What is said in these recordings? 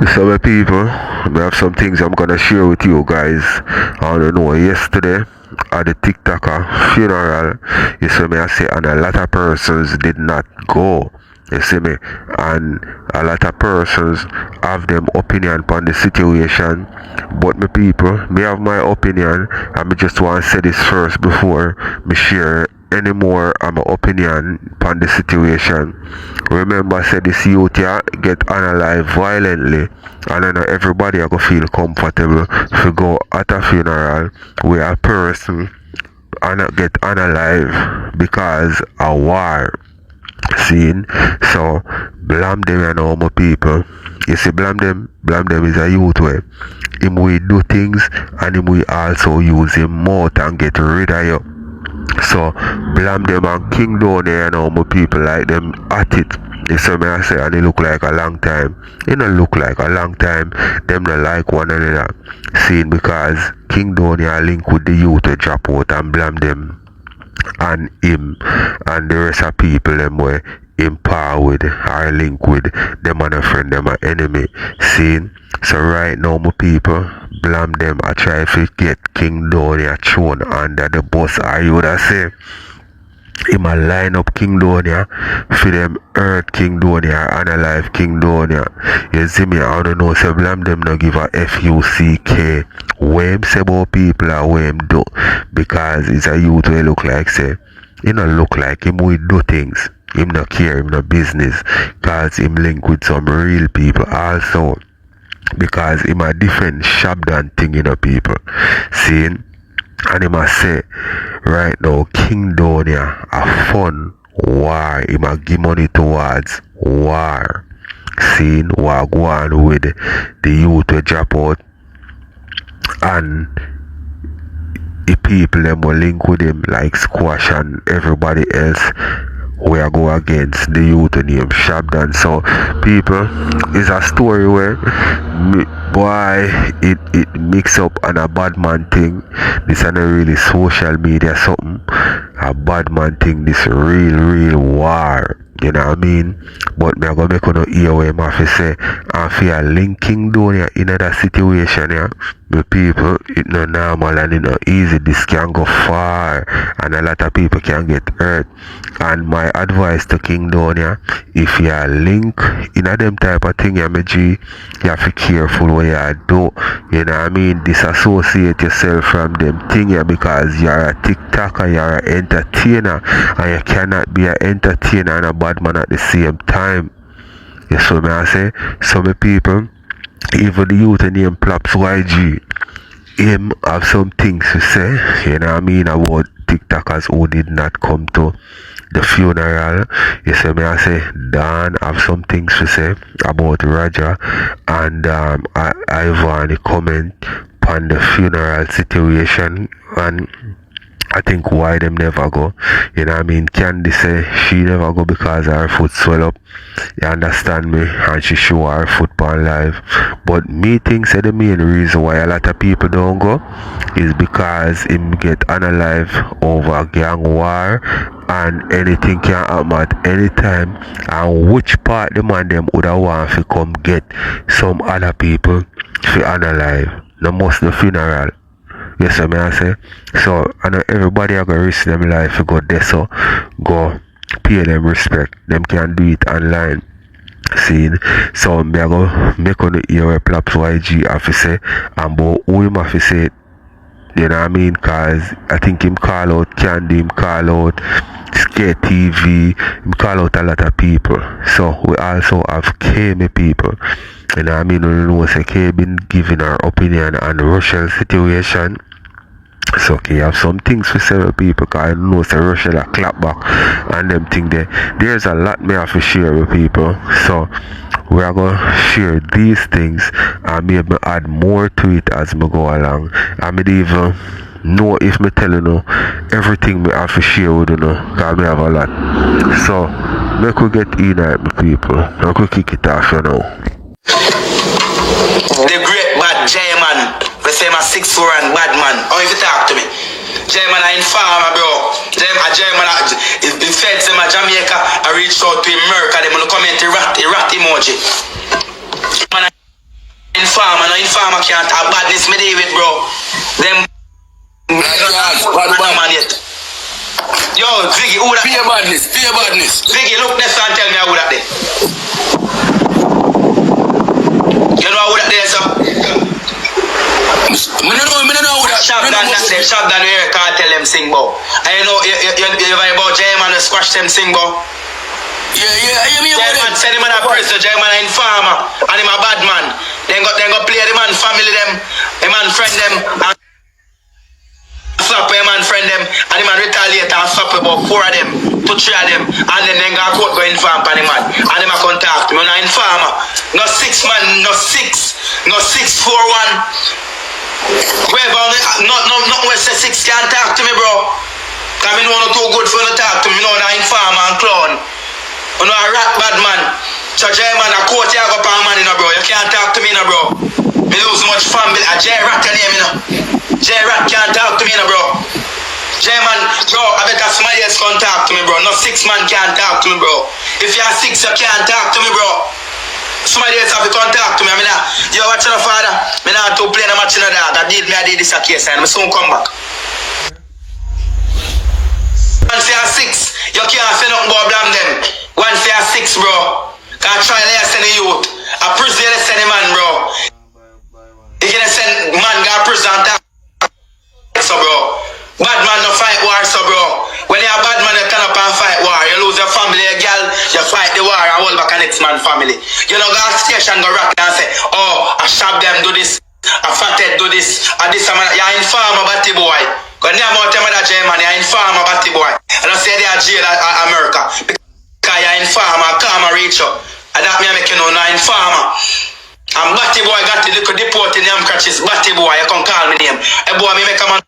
So my people, I have some things I'm gonna share with you guys. I don't know, yesterday at the TikToker funeral, you see me I say, and a lot of persons did not go. You see me, and a lot of persons have them opinion on the situation. But my people, me have my opinion, and me just want to say this first before me share any more of my opinion on the situation. Remember, I said this youth here get analyzed violently, and I know everybody I go feel comfortable to go at a funeral where a person and get unalive because a war scene. So Blamdem and all my people. You see Blamdem is a youth way. Him we do things and him we also use him mouth and get rid of you. So Blamdem and King Donia and all my people like them at it. You see me I say, and it look like a long time. It don't look like a long time. Them not like one another. Seeing because King Donia link with the youth to drop out and Blamdem and him and the rest of people them way in power with or link with them and a friend, them an enemy. Seeing? So right now my people, Blamdem I try to get King Donia thrown under the bus, or you would have say him a line up King Donia for them hurt King Donia and alive King Donia. You see me, I don't know, so Blamdem no give a FUCK what him say about people or what him do, because it's a youth who look like say he no look like him we do things. Him no care, him no business, cause him link with some real people also, because him a different shabdan thing, you know, people. Seeing? And he must say, right now, King Donia a fun war. He must give money towards war. Seeing what go on with the youth to drop out, and the people them will link with him like Squash and everybody else we are go against the youth name Shabdan. So people, is a story where boy it mix up on a Badman thing. This ain't a really social media something. A Badman thing, this real war. You know what I mean? But me I go make no hear what him have to say. And if you are linking down here in that situation here, the people, it no normal and it no easy. This can go far and a lot of people can get hurt. And my advice to King Donia, if you are link in a them type of thing, you have to be careful what you do. You know what I mean? Disassociate yourself from them thing here, because you're a TikToker, you're an entertainer, and you cannot be an entertainer and a bad man at the same time. You see what I say? Some people, even the youth name Plaps YG, him have some things to say, you know what I mean, about TikTokers who did not come to the funeral. You see me I say, Dan have some things to say about Roger and Ivany comment on the funeral situation, and I think why them never go. You know what I mean? Candy say she never go because her foot swell up. You understand me? And she show her foot on live. But me think say the main reason why a lot of people don't go is because him get unalive over gang war, and anything can happen at any time. And which part the man them would have want to come get some other people to unalive. No most the funeral. Yes, I mean I say. So I know everybody are gonna risk them life to go there, so go pay them respect. Them can do it online. Seeing, so me I go make on the ear where Plaps YG have to say, and but who him have to say, you know what I mean? Cause I think him call out Candy, him call out Skate TV, him call out a lot of people. So we also have K-me people. You know what I mean? We know say K been giving her opinion on the Russian situation. So okay, you have some things for several people, because I know say Russia that clap back and them thing there. There's a lot me have to share with people. So we are gonna share these things and maybe add more to it as we go along. I may even know if me telling you everything me have to share with you, because me have a lot. So make we get in at me people. Make we kick it off, you know. The great bad J-man. We say my 6'4" and bad man. How if you talk to me? J-man I informer, bro. J-man the feds in Jamaica. I reached out to America. They want to comment the rat emoji. Man, Informer can't have badness me deal with, bro. Them bad man yet. Yo, Ziggy, who that? Fear badness. Ziggy, look next and tell me who that there. You know who that there, sir? Me don't know who that. Shotgun here, kartel them sing, bro. And you know, you vibe about Jayman to squash them sing, bro. Yeah, I mean, Jayman send him in a prison, Jayman an informer, and him a bad man. Then go play the man family them, the man friend them, and slap him man friend them, and the man retaliate and slap about 4 of them, 2-3 of them, and then go court go inform on the man, and him a contact him, no informer, no 6 man, no 641. Whoever, not West 6 can't talk to me, bro. Cause me know no too good for you to talk to me, no informer and clown. You know a rat bad man. So J-Man a court you go pan man, you know, bro. You can't talk to me, you know, bro. Me lose much family. A J-Rat your name, you know. J-Rat can't talk to me, you know, bro. J-Man, bro, I better somebody else can talk to me, bro. No 6 man can't talk to me, bro. If you are 6, you can't talk to me, bro. Somebody else have to contact to me. I mean, yo, what's your father? Me not to play no match in the dog. I did this a case and I soon come back. Once you are 6, you can't say nothing about Blamdem. Once you are 6, bro. Can't try to send the youth. A prison you send the man, bro. You can send man go to prison and talk. So, bro. Bad man no fight war, so, bro. When you're a bad man, you turn up and fight war. You lose your family, your girl, you fight the war and hold back a next man family. You know, go to station, go rock and say, oh, I shop them, do this. I fathead, do this. And this, you're informer, batty boy. Because near about them that J-Man, you're informer, batty boy. And I say they are jail at America. Because you're informer, come and reach up. And that me make you know, no informer. And batty boy got to deport in them crutches. Batty boy, you can call me name. A boy, me make a man.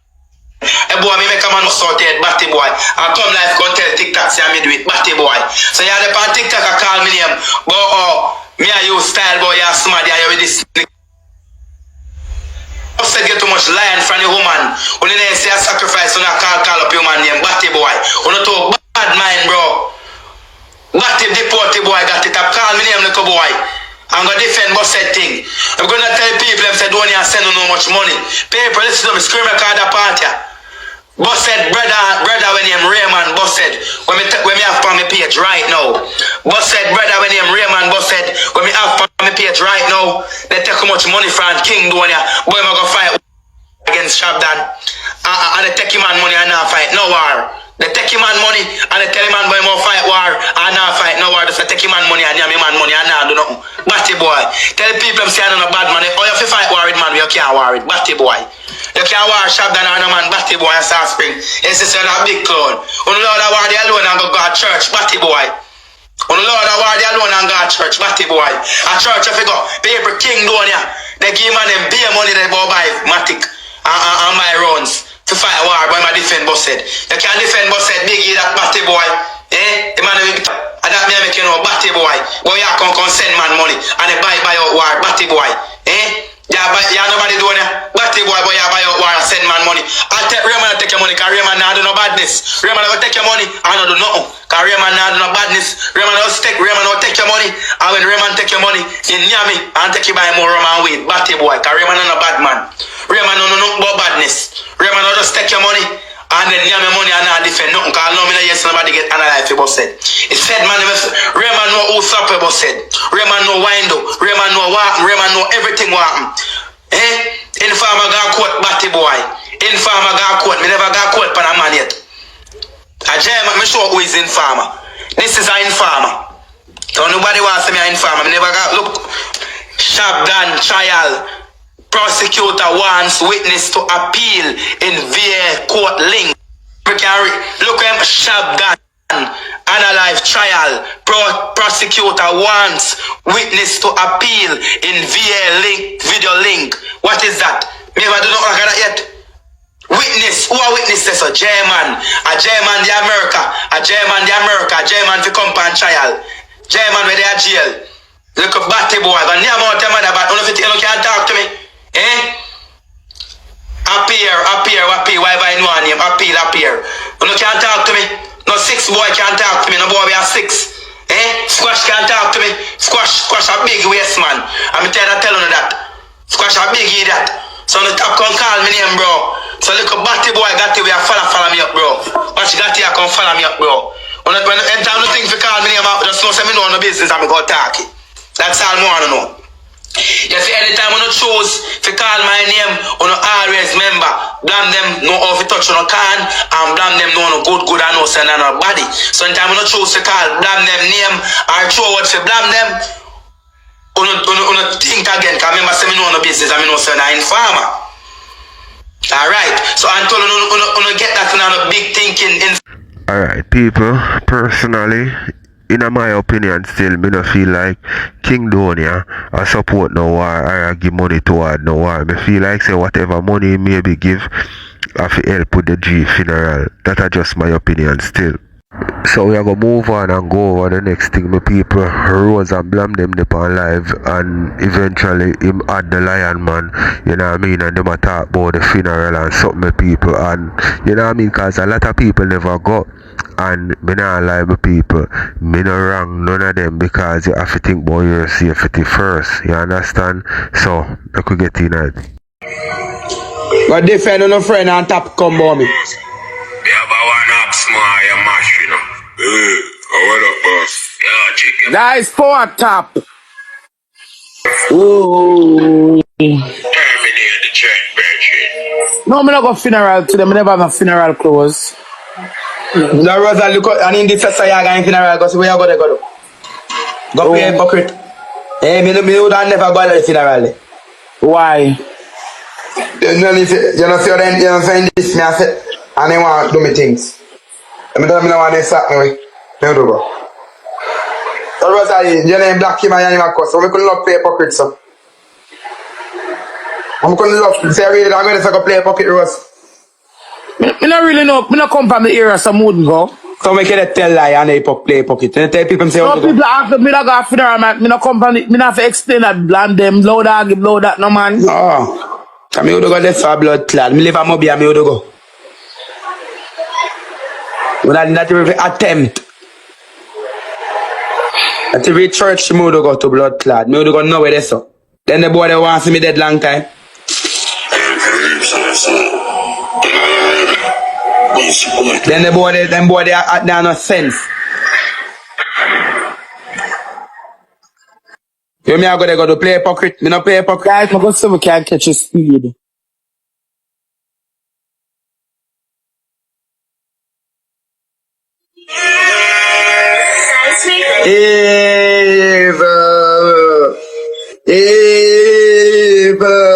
A boy, me make a man sorted, batty boy. And come life, go tell TikTok, say I me do it, batty boy. So you're the on TikTok, I call me name. But me a use style, boy, you're smart, you're with this. Said get too much lion from the woman. When they say a sacrifice, when I call up your man name, batty boy. When you talk bad mind, bro. Batty deported boy got it up. Call me name, little boy. I'm gonna defend what said thing. I'm gonna tell people them say Donia send no much money. People listen to me scream a card party. Boss said, brother, when him Raymond, boss said, when me have on my page right now. Boss said, brother, when him Raymond, boss said, when me have on my page right now, they take how much money from King Donia. Boy, I'm gonna fight against Shabdan. And they take him on money and not fight no war. They take him on money and they tell him man boy more fight war and not fight no war. They take him on money and him man money and not do nothing. Batty boy. Tell people I'm saying no bad man. Oh, you have to fight war with man, you can't war with. Batty boy. You can't war Shabdan and no man, batty boy and South Spring. Yes, it's a big clown. When the Lord of war the alone and go to church, batty boy. When the Lord of war the alone and go to church, batty boy. A church if you go, people King Donia. They give man them beer money they go buy matic and my runs. To fight a war, boy, my defend boss said. You can't defend boss said, biggie that batty boy. Eh? The man will be and that me make you know, batty boy. Boy, you can send man money and they buy out war, batty boy. Eh? Yeah, nobody doing it. Batty boy, you buy out war and send man money. I'll take Raymond take your money, because Raymond not do no badness. Raymond will take your money and not do nothing. Because Raymond not do no badness. Raymond will take your money. And when Raymond take your money, in Yami, and take you buy more rum and weed. Batty boy, because Raymond not no bad man. Raymond no nothing but badness. Raymond will just take your money and then Yami money and not defend nothing. Because no, yes, nobody get analyzed for boss said. It said man, Raymond know who stop boss said. Raymond know wind up. Raymond know what happen. Raymond know everything what happen. Eh? Informer got caught, batty boy. Informer got caught. Me never got caught by a man yet. A German, me show who is informer. This is an informer. So nobody wants to be an informer. Me never got, look. Shabdan trial. Prosecutor wants witness to appeal in VA court link. We can look at Shabdan. Analyze trial. Prosecutor wants witness to appeal in VA link, video link. What is that? Me never do not look at that yet. Witness, who are witnesses? A German the America, a German to come on trial. German where they are jail. Look at batty boy, but near more time about if you can't talk to me. Eh? Appear, why I know a name? Appear. You can't talk to me. No 6 boy can't talk to me, no boy we are 6. Eh? Squash can't talk to me. Squash a big waist man. I'm tell you that. Squash a big idiot. So the top come call me name, bro. So little batty boy got to be a follow me up, bro. Watch got to come follow me up, bro. When anytime you think to call me name, just know say me know no business and me go talk it. That's all I want to know. You see, anytime when you choose to call my name, you always remember, Blamdem know how to touch on a can, and Blamdem know no good I know send on a body. So anytime when you choose to call Blamdem name, or throw what for Blamdem, you think again, because remember, say me know no business, and me know send an informer. Alright, so until you get that kind of big thinking in. Alright, people, personally, in my opinion, still, me no feel like King Donia I support no war or I give money toward no war. Me feel like say whatever money maybe give, I feel help with the G funeral. That's just my opinion still. So we are gonna move on and go over the next thing, my people. Rose and Blamdem on live, and eventually him add the Lion Man, you know what I mean, and them a talk about the funeral and something, my people, and you know what I mean, cause a lot of people never go. And me not lie, my people, me no wrong none of them, because you have to think about your safety first, you understand? So I could get in it. But defend no friend on top come by me. They have a one up small, you mash, you know. What up, boss? Yeah, chicken. That is for top. Ooh. Terminate the train, Bertrand. No, me not go funeral today. Me never have a funeral clothes. The Rosa look out, and in this society going funeral, because where you go there go do? Go play hypocrite. Hey, me would have never go to the funeral. Why? You know saying this, me I say, and they want to do me things. I don't want to sack me. Me do go. So Rosa, you name black him and you name cuss, so we couldn't love play hypocrite, so. I couldn't love, say really, I'm going to go play hypocrite, Rose. Me not really know. Me not come from the area, so I wouldn't go. So make it tell lie and they play hypocrite. And tell people say, some people ask me not go to funeral, man. Me not come from the, me not have to explain that Blamdem, blow dawg, blow that, no man. No. Because me would go left for blood clad. Me live at Mobay and me would go. Would I not even attempt. At every church, me would go to blood clad. Me would go nowhere there, so. Then the boy that wants me dead long time. Then the boy, they are no sense. You me I go to play hypocrite. Me not play hypocrite. Guys, I go see if we can catch a speed.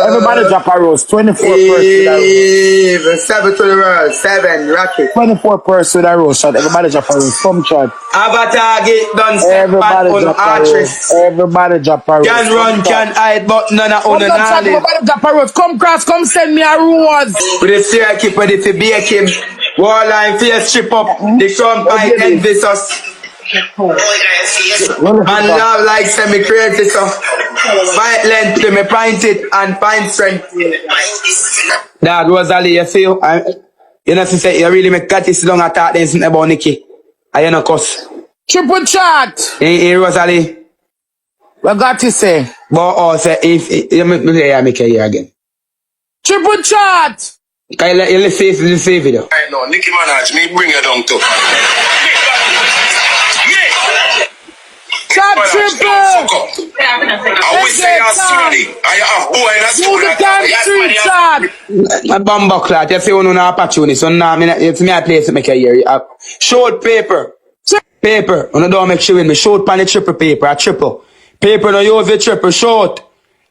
Everybody drop a rose. 24 person. 7 to the world. 7 rocket. 24 person with a rose shot. Everybody drop a rose. Come shot. Avatar get done. Everybody drop a rose. Everybody drop a rose. Can run, can hide, but none of own knowledge. Everybody drop a rose. Come cross, come send me a rose. With the serial keep ready to bake him. Wall line face strip up. The front pipe envies us. Man love like semi crazy so fight length to me pint it and find strength. That rosealee, you feel? You know to say you really make Catty sit down and talk then something about Nicky. And you know cuss. Triple chat. Hey Rosealee. What got to say? But say if you make it here again. Triple chat. Can you save video? I know, Nicki Minaj, me bring you down too. Chat triple! I will say you're smelly. I have boy in a school. My bumbo clot, you see you no opportunity, so now it's me a place to make a year. Short paper. Paper. You don't make sure with me. Short pan the triple paper, a triple. Paper no use the triple, short.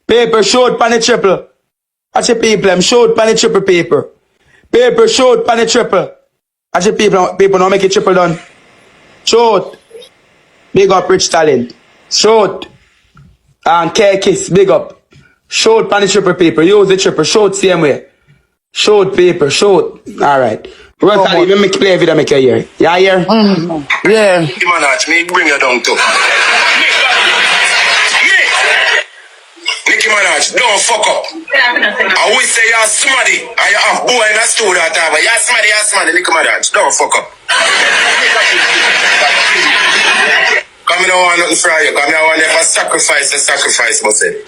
Paper short pan the triple. Watch the people, I'm short pan the triple paper. Paper short pan the triple. Watch the people don't make it triple done. Short. Big up rich talent. Short. And K-Kiss, big up. Short pan the triple paper. Use the triple. Short same way. Short paper. Short. Alright. Rosealee, let me play a video make you hear. You hear? Yeah. Nicki Minaj, me bring you down too. Nicki Minaj, don't fuck up. I will say you're smarty. And you have boy in a store that time. You're smarty, Nicki Minaj. Don't fuck up. I don't want nothing from you. Because I want you to sacrifice, but say.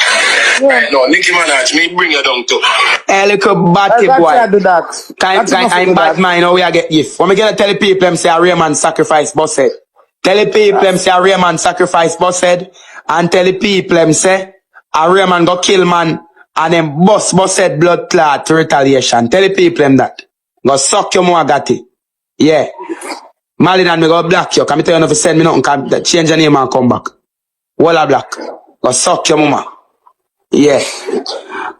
Yeah. No, Nicki Minaj, me bring you down to. Hey, little batty That's boy. why I do that. I'm Badman, how we a get gift. When me gonna tell the people them say a real man sacrifice boss head. Tell the people them say a real man sacrifice boss head. And tell the people them say a real man go kill man and then boss head blood clot to retaliation. Tell the people them that. Go suck your more gatti. Yeah. Malin and me go block you. Can me tell you if you send me nothing, can change your name and come back. Walla black. Go suck your mama. Yeah.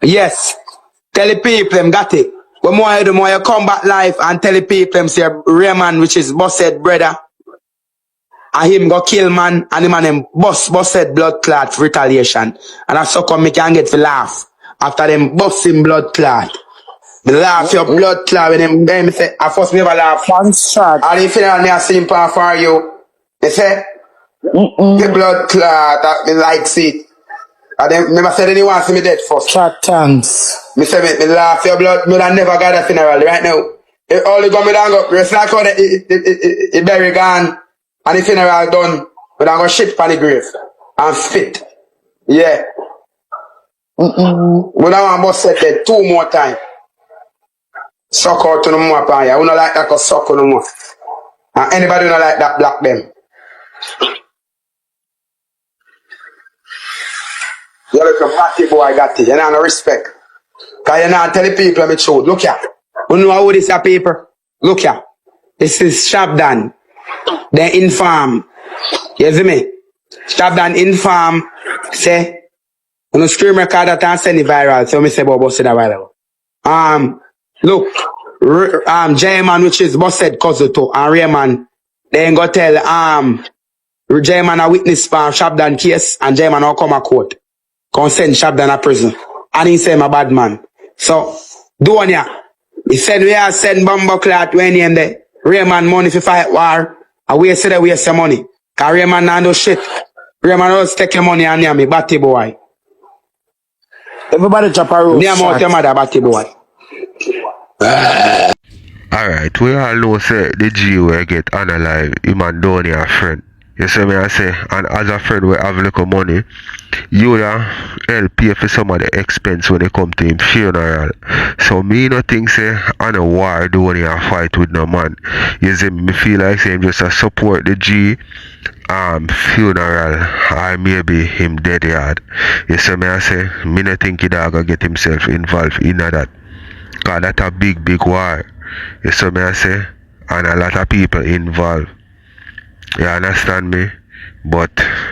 Yes. Tell the people them got it. When more you come back live and tell the people them say Raymond, which is busted brother, and him go kill man, and him and him busted blood clot for retaliation. And that's so come me can get to laugh after them busting blood clot. The laugh your blood clot when them say I first me ever laugh. Thanks, Chad. And if you know me a simple for you, they say the blood clot that me likes it. And then never said anyone see me dead first. Chad, thanks. Me say me laugh your blood, me never got a funeral right now. It only go me down go, it's like how the bury gone and the funeral done, we don't go shit on the grave and spit. Yeah. We don't want to set it 2 more times. Suck out to no more pan ya. We don't like that go suck no more. And anybody who don't like that, block them. You look a batty boy got it. You know no respect. Cause you not tell the people the truth. Look here. You know how this a paper? Look here. This is Shabdan. They inform. You see me? Shabdan inform. Say, you know screen record that and send it viral. So me say about busted a viral. Look. Jayman, which is busted cousin to, and Rayman. They ain't go tell, Jayman a witness for Shabdan case, and Jayman will come a court. Come send Shabdan a prison. And he say I'm a bad man. So, Donia, he said we are send bomber clot when he and the Rayman money for fight war. And we say that we have some money. Cause Rayman not do shit. Rayman always take your money and me, batty boy. Everybody drop a roast. Name out your mother, batty boy. Alright, we all know say the G will get unalive, him and Donia friend. You see me I say, and as a friend we have little money, you help pay for some of the expense when they come to him funeral. So me no think say on a war Donia fight with no man. You see me feel like say him just a support the G funeral or maybe him dead yard. You see me I say, me no think he dog get himself involved in that. Cause that's a big war. You see me I say, and a lot of people involved. You understand me? But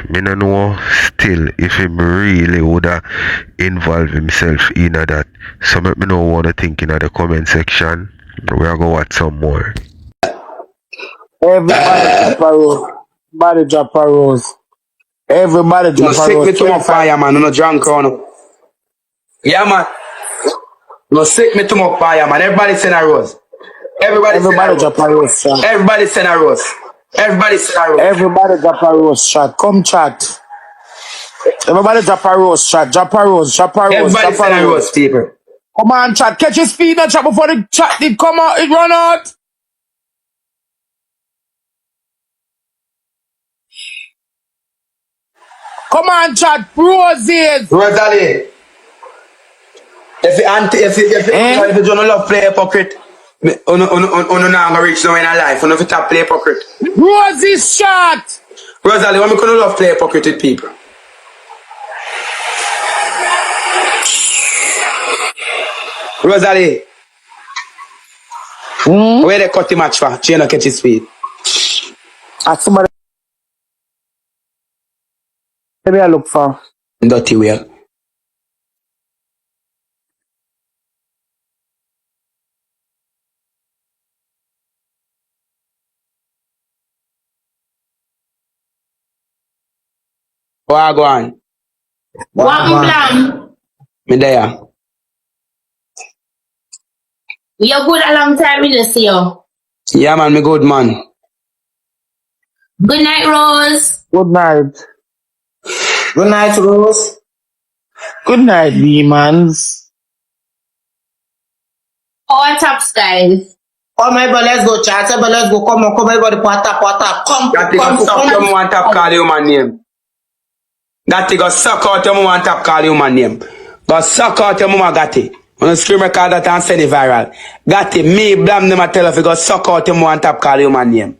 me no know still if him really woulda involve himself in that. So let me know what you think in the comment section. We are gonna watch some more. Everybody drop a roast. Everybody drop a roast. Everybody drop a roast. Sick me to my fire, man. No drunk on. Yeah, man. No sick me to my fire, man. Everybody send a rose. Everybody drop a roast, chat. Everybody send a rose. Everybody send a rose. Everybody drop a roast, chat. Come chat. Everybody drop a roast, chat. Drop a roast. Drop a roast. Everybody send a rose, people. Come on, chat. Catch his feet and chat before the chat did come out. It run out. Come on, chat. Roses. Rosealee. If you don't love play hypocrite, you not gonna reach nowhere in life. You know if you tap play hypocrite. Roses, chat. Rosealee, when we couldn't love play hypocrite with people. Rosealee. Where they cut the match for? She not catch his feet. At somebody. Maybe I look for. Dirty wheel. Go on. Blam. Me there. You're good a long time, me just see you. Yeah, man, me good, man. Good night, Rose. Good night. Good night, Rose. Good night, B-mans. What's up, guys? Oh my boy, let's go, chat. But let's go. Come on, everybody, pata. Come. Suck your mom and tap call you man name. That go suck out your mom and tap call you man name. Go suck out your mama got it. When you scream record that and send it viral. Got it. Me, Blamdem, I tell you, go suck out your mama and tap call you man name.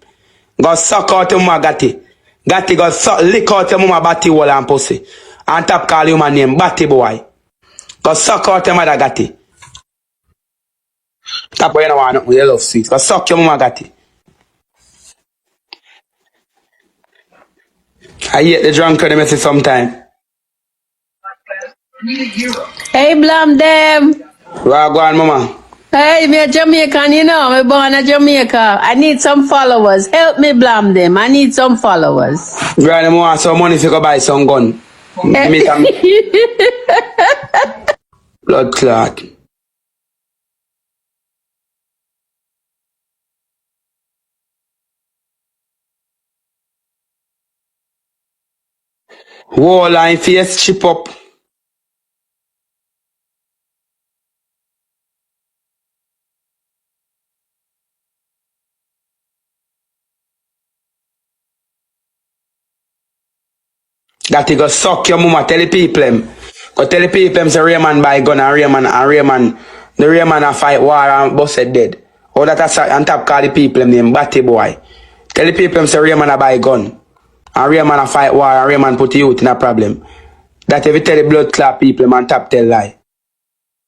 Go suck out your mama got it. Got it, go lick out your mama batty wall and pussy. And tap call you man name. Batty boy. Go suck out your mother got it. Tap boy, you know what? You love sweet. Go suck your mama got it. I hate the drunk when they mess it sometime. Hey, Blamdem. Where go on, mama? Hey, me a Jamaican, you know. I'm born in Jamaica. I need some followers. Help me, Blamdem. I need some followers. Granny, I want some money if you go buy some gun. Me some blood clot. Wall line face chip up. That you go suck your mama. Tell the people them. Go tell the people them say Rayman buy gun and Rayman. The Rayman a fight war and busted dead. All that on top call the people them name Batty boy. Tell the people them say Rayman a buy gun. And Rayman a fight war and Rayman put the youth in a problem. That if you tell the blood clot people man top tell lie.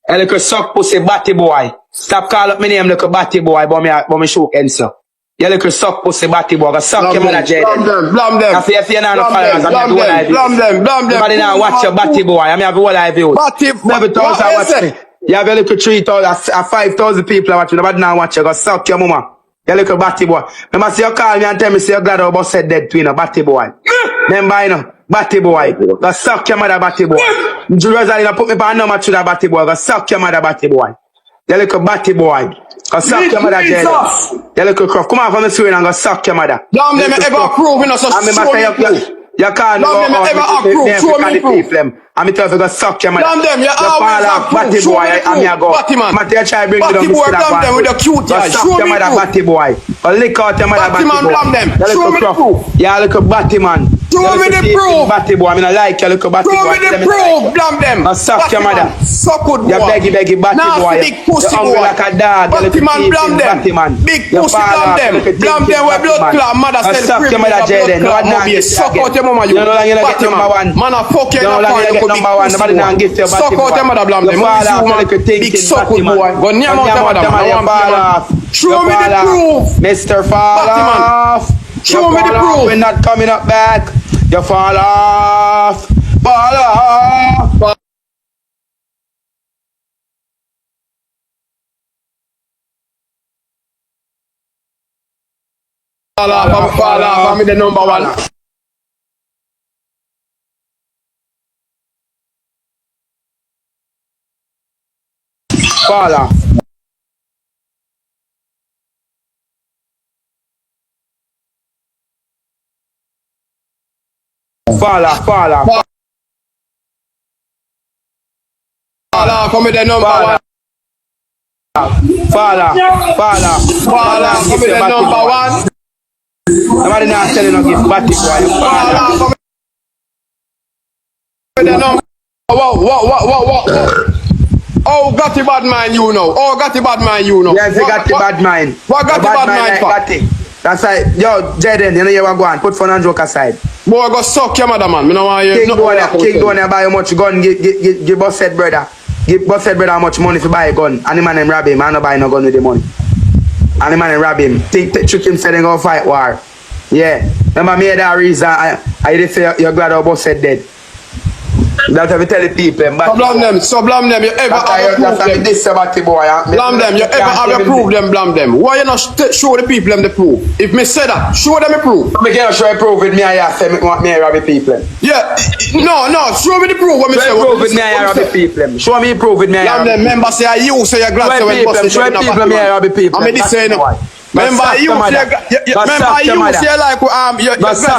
And look suck pussy Batty boy. Stop call up my name look Batty boy but me show answer. You look suck pussy Batty boy, go suck your mother jayden. Blamdem. If you're not followers, I'm have a whole live Blamdem. Nobody now watch your Batty boy, I'm have a whole live view. Every thousand watch me. You have a little 3,000, 5,000 people watching. Nobody now watch you, go suck your mama. You little Batty boy. Remember see you call me and tell me say you're glad about said dead to you, Batty boy. Remember you know, Batty boy. Go suck your mother Batty boy. Rosealee put me on number to that Batty boy, go suck your mother Batty boy. You little Batty boy. Go suck your mother jayden. You little crook. Come on from the screen and go suck your mother. Blamdem ever approve, you know, so show me. You can't go out the people. I'm tell you to suck your mother. Blamdem, you always have Batty boy, I'm here go. Matty try bring you down. Blamdem with the cute eyes. Suck your mother, Batty boy. Lick out your mother, Batty boy. Blamdem, show me the proof. Yeah, look a Batty man. Show me the proof. Batty boy, I mean I like you, look a Batty boy. Show me the proof, Blamdem. Suck your mother. Suck good boy. You beggy Batty boy. Big pussy you boy. Like a dog. Batty man, Blamdem. Big pussy Blamdem. Blamdem where blood clot mother sell suck your mother jayden. Suck out your mama you. Batty man. Man a fuck you. Number one. Nobody now give you Suck out your mother Blamdem. Big suck good boy. Go near out your mother. Show me the proof. Mr. Fall off. Show me the proof. We're not coming up back. You fall off. Fall off. Fall off. I'm the number one. Fall off. Fall off. Fall off. I'm the number one. Fall off. I'm the number one. Nobody now telling you give Batty boy. Fall off. Whoa. Oh, got the bad mind, you know. Yes, they got the bad mind. What got the bad mind for? That's right. Yo, Jayden, you know you want to go on. Put fun and joke aside. Boy, go suck your mother, man. Me no want you. King Donia buy how much gun. Give busted brother. Give busted brother how much money to buy a gun. And the man him rob him. I no buy no gun with the money. And the man him rob him. Trick him say they go fight war. Yeah. Remember me that reason I did say you're glad how busted dead. That's what we tell the people. So Blamdem, you ever have a proof them? Blamdem, you ever have a proof them, Blamdem? Why you not show the people them the proof? If me say that, show them the proof. I can't show a proof with me and you say me want me to rob the people. Yeah, no, show me the proof. What me say? Proof with me and you rob the people. Show me proof with me and you rob the people. Blamdem, remember say you say you're glad when busted. Show people me and rob the people. I mean this say no. Remember you say like you're glad say I'm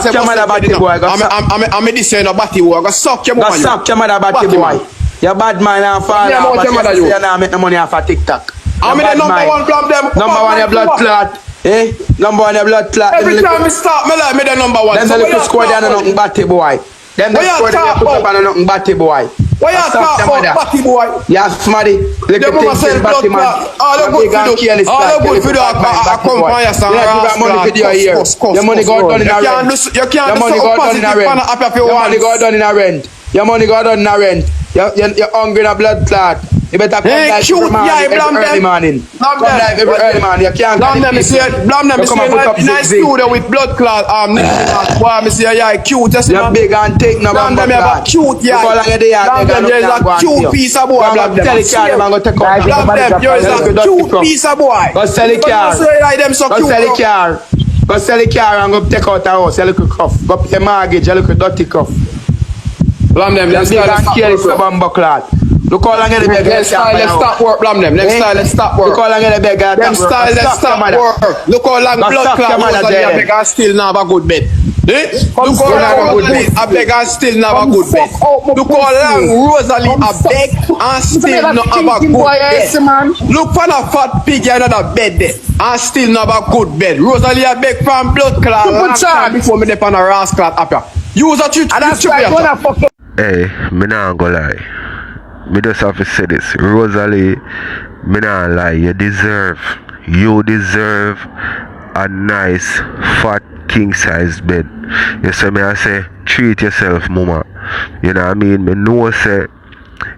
this say no Batty boy. Go suck your mother. Go suck your mother Batty boy. You're bad man and fall off. You're not make no money off of TikTok. How many number one Blamdem? Number one, your blood clot. Eh? Number one, your blood clot. Every time we start, me like me the number one. Them the little squad there no nothing batty boy. Them the squad there put up and nothing batty boy. Why you talk about batty boy? Yeah, smarty. Little things in batty man. All the good for the I come from your son. Your money go down in a rent. You can't Your money go down in a rent. Your money go down in a rent. Your money go down in a rent. You're hungry in a blood clot. You better come live every early morning. Come live every early morning. You can't come Blamdem is in a studio with blood clot. Why me say yeah, cute. You're big and thick now. Blamdem you have a cute yeah. Blamdem there is a cute piece of boy. Blamdem there is a cute piece of boy. Go sell the car. Go sell the car. Go sell the car and go take out the house. You look cuff. Go pay mortgage. You look dirty cuff. Blamdem, let's start. Look how long the beggar. Next style, let's stop work, Blamdem. Next style, let's stop work. Look how long the beggar. Them style, let's stop work. Look how long blood clot Rosalie a beggar still now have a good bed. Look how long Rosalie a beggar still now have a good bed. Look how long Rosalie a beg and still not have a good bed. Look for the fat pig in another bed there and still not have a good bed. Rosalie a beg from blood clot last time before me dip on a ras clot up here. Use a treat. Hey, me nah go lie. Me just have to say this. Rosalie, me nah lie. You deserve a nice, fat, king-size bed. You see me I say, treat yourself, mama. You know what I mean? Me know say,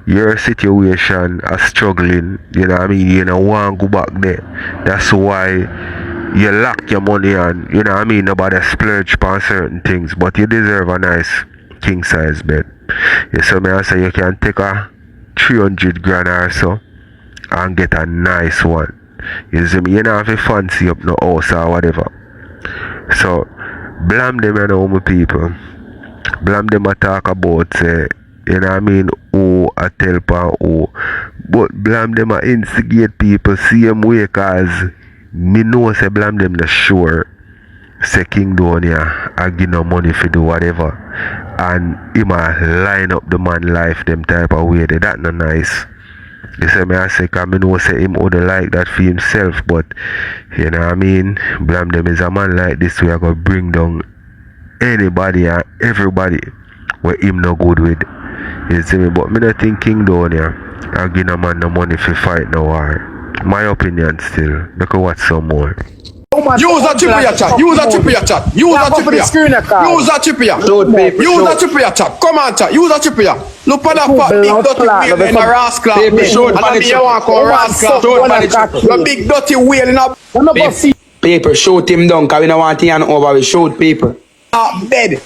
your situation is struggling. You know what I mean? You don't want to go back there. That's why you lock your money on. You know what I mean? Nobody splurge on certain things. But you deserve a nice, king-size bed. You see me I say, you can take a 300 grand or so and get a nice one. You see me, you don't have to fancy up no house or whatever. So Blamdem, you know, my people. Blamdem a talk about you know what I mean, who a tell pa who. But Blamdem a instigate people same way, cause me know say Blamdem not sure say King Donia I give no money for do whatever, and him a line up the man life them type of way. That not nice. You see me I say, cause me know say him would like that for himself, but you know what I mean, Blamdem is a man like this we are gonna bring down anybody and everybody where him no good with. You see me, but me not think King Donia I give no man no money for fight no war. My opinion still. Look at what some more. Use a chip here, chat. Use a chip here, chat. Use a chip here. Use a chip here. Use a chip here, chat. Come on, chat. Use a chip here. Look at that fat big dirty wheel in a rascal. And me want to rascal. The big dirty wheel in a paper. Shoot him down, cause we don't want him over. We shoot people. Bed.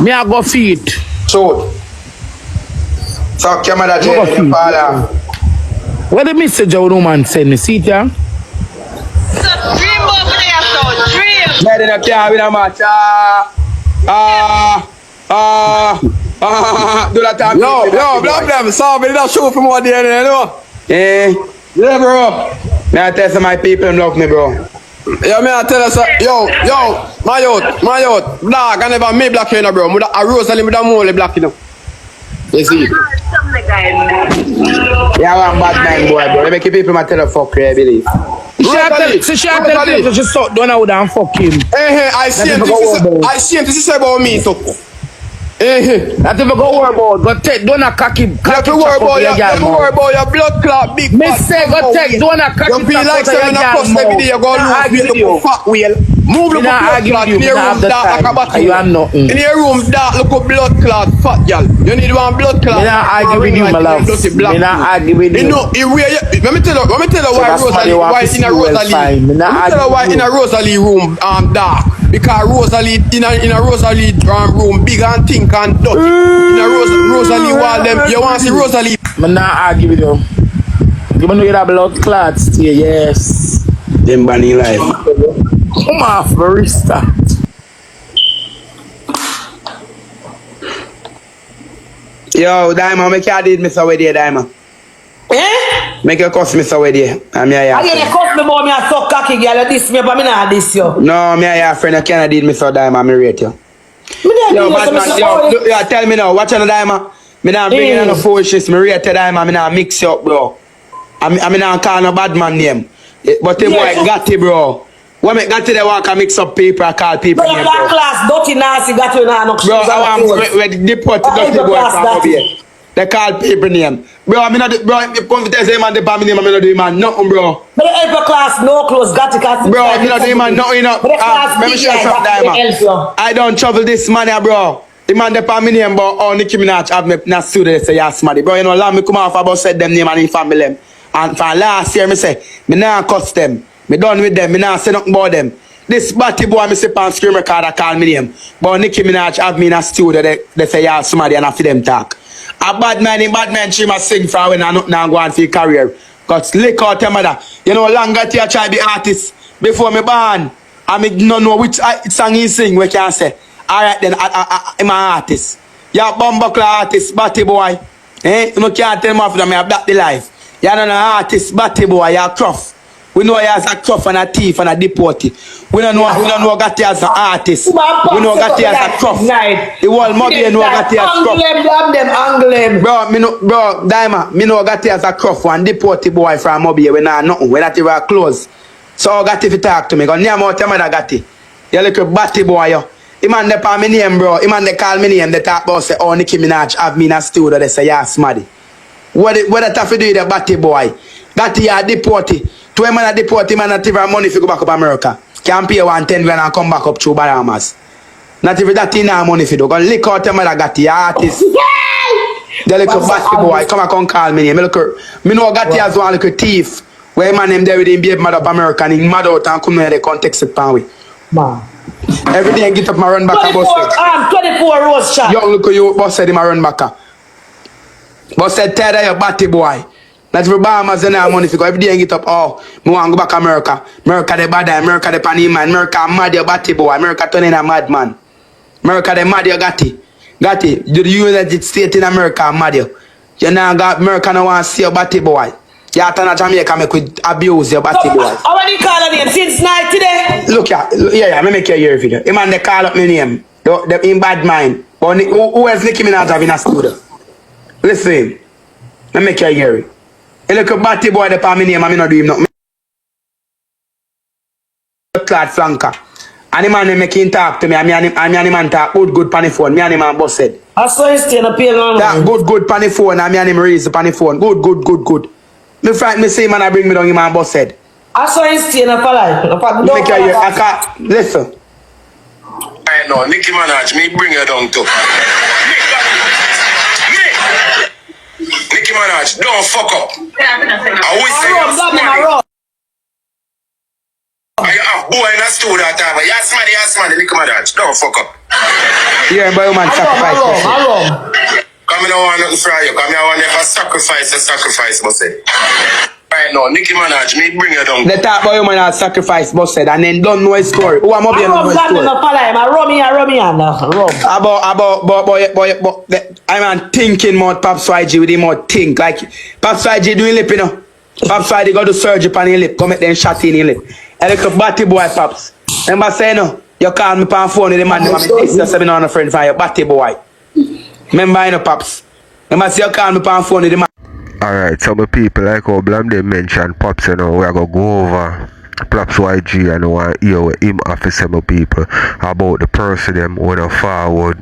Me I go feet. Shoot. So camera jayden father. What the message your woman send me? See it here? Jayden a car with a match. Do that time. Yo, Blamdem, so me not show from what day, you know? Yeah, bro. Me I tell some my people love me, bro. Yeah, me I tell us, yo, my youth, dog, I never me black, you know, bro. A Rosalie with a mole black, you know. You see? Yeah, I'm Badman boy, bro. They make people my tell the fuck, I believe. She tell people she suck Donia would and fuck him. I see him, this is about me, so. That if I go worry about, go take Donia cocky. You have to worry about your blood clot, big me say go take Donia cocky. You feel like saying a post every day, you go lose the fuck wheel. Move the blood clot in your room dark like a battle. In your room dark, look at blood clot, fat girl. You need one blood clot. Me not argue with you, my love. Me not argue with you. You know, let me tell you why Rosalie, why in a Rosalie. Let me tell you why in a Rosalie room dark. Because Rosalie in a Rosalie room big and think and dirty. In a Rosalie wall them, you want to see Rosalie? Me not argue with you. You know you have blood clots here, yes. Them bunny life. Come off, barista. Yo, Diamond, make your did miss away there, Diamond. Eh? Make your cuss miss away there. I'm here. Again, you cuss me about me a so cocky girl. This me, but me not this you. No, me here, friend. I can't did miss out, Diamond. Me rate you. Yo, Badman, yo, tell me now. Watch on the Diamond. Me not bringing on the foolishness. Me rate you, Diamond. Me not mix you up, bro. I mean, I call no Badman name. But the boy got it, bro. When I got to the walk, I mix up paper, I call people Bro, name, that class, dirty nasty, got you now. Bro, I want to deport the dirty boy from over here. They call people name. Bro, I mean, bro, if you come to tell man, the family name, I'm not doing man, nothing, bro. But the upper class, no clothes, got it. Bro, I'm not doing man, nothing, no. Let me show you something, man. I don't travel this money, bro. The man, the family name, but oh, Nicki Minaj have me not student, say, yes, man. Bro, you know, let me come off about said them name and in family them. And for last year, me say, me nah cuss them. Me done with them, me nah say nothing about them. This batty boy, me say, pan scream record, I call me name. But Nicki Minaj have me in a studio, they say, yeah, somebody, and I feel them talk. A bad man, she must sing for when I not now go on for career. Cause lick out your mother. You know, longer till I try to be artist before me born. I me don't know which song he sing, we can say. Alright then, I'm an artist. You're a bumbuckler artist, batty boy. Eh? You can't tell me off that me have that the life. You're not an artist, batty boy, you're a cruff. We know you as a cruff and a thief and a deportee. We don't know got you as an artist. We know got you as a cruff. The whole Mobay know got you as a cruff. Bro, Diamond, me know got you as a cruff and deportee boy from Mobay. We not nothing. We not even close. So I got to talk to me. Because near more time I got it. You look a batty boy, yo. He man they call me name, bro. He man they call me name. They talk about say, oh, Nicki Minaj have me in a studio. They say, yeah, smaddy. What that have to do with the batty boy? Got you a deportee. 2 man a deport him and not even money if you go back up America. Can't pay 110 grand and come back up through Bahamas. Not even that in money if you do. Go lick out him and I got the artist. The little batty boy, come and call me name. Me know got the as one little thief. Where man him there with him babe mad up America and he mad out and come here they context it pan way. Man. Every day I get up my run back 24 rose shot. Young look at you busted him a run back. Busted tired of your batty boy. Not for Bahamas and have money for every day I get up, oh, I want to go back to America. America the bad, America the panny man, America mad your batty boy, America turning a madman. America the mad you got it. Got it. The United States in America mad you. You now got America no want to see your batty boy. You turn to Jamaica make we abuse your batty boy. How many call on him since night today? Look here, yeah, me make you hear video. Him man they call up my name. They in bad mind. But who else Nicki Minaj have in a studio? Listen, me make you hear it. A little batty boy the palm name and me not do him nothing. Clad flanker. And the man make him talk to me and me and the man talk good pan the phone. Me and the man boss said. I saw him stay in a pale on. That good pan the phone and me and him raise the pan the phone. Good. Me fright me say man I bring me down him and boss said. I saw him stay in a palace. Make you hear. I can't listen. I know, Nicki Minaj, me bring you down too. Nicki Minaj, don't fuck up. I wish say you're smart. You have boy in a studio that time. You're smart, Nicki Minaj, don't fuck up. Yeah, but you man sacrifice. Come in, I want nothing from you. Come here, I want never sacrifice, but say. Right now, Nicki Minaj, me bring you down. They talk about you man has sacrifice, but said, and then don't know his story. Who am I being know his story? I'm thinking more Pops YG with him more think. Like, Pops YG doing lip, you know. Pops YG go to surgery on his lip, come make them shot in his lip. And look a batty boy, Pops. Remember saying, no, you call me on phone with the man, you say, I'm a friend for you, batty boy. Remember, you know, Pops. Remember say you call me on phone with the man. Alright, some people like how Blamdem mentioned Pops, you know, we are going to go over Pops YG and want to hear what him have to say people about the person them when I forward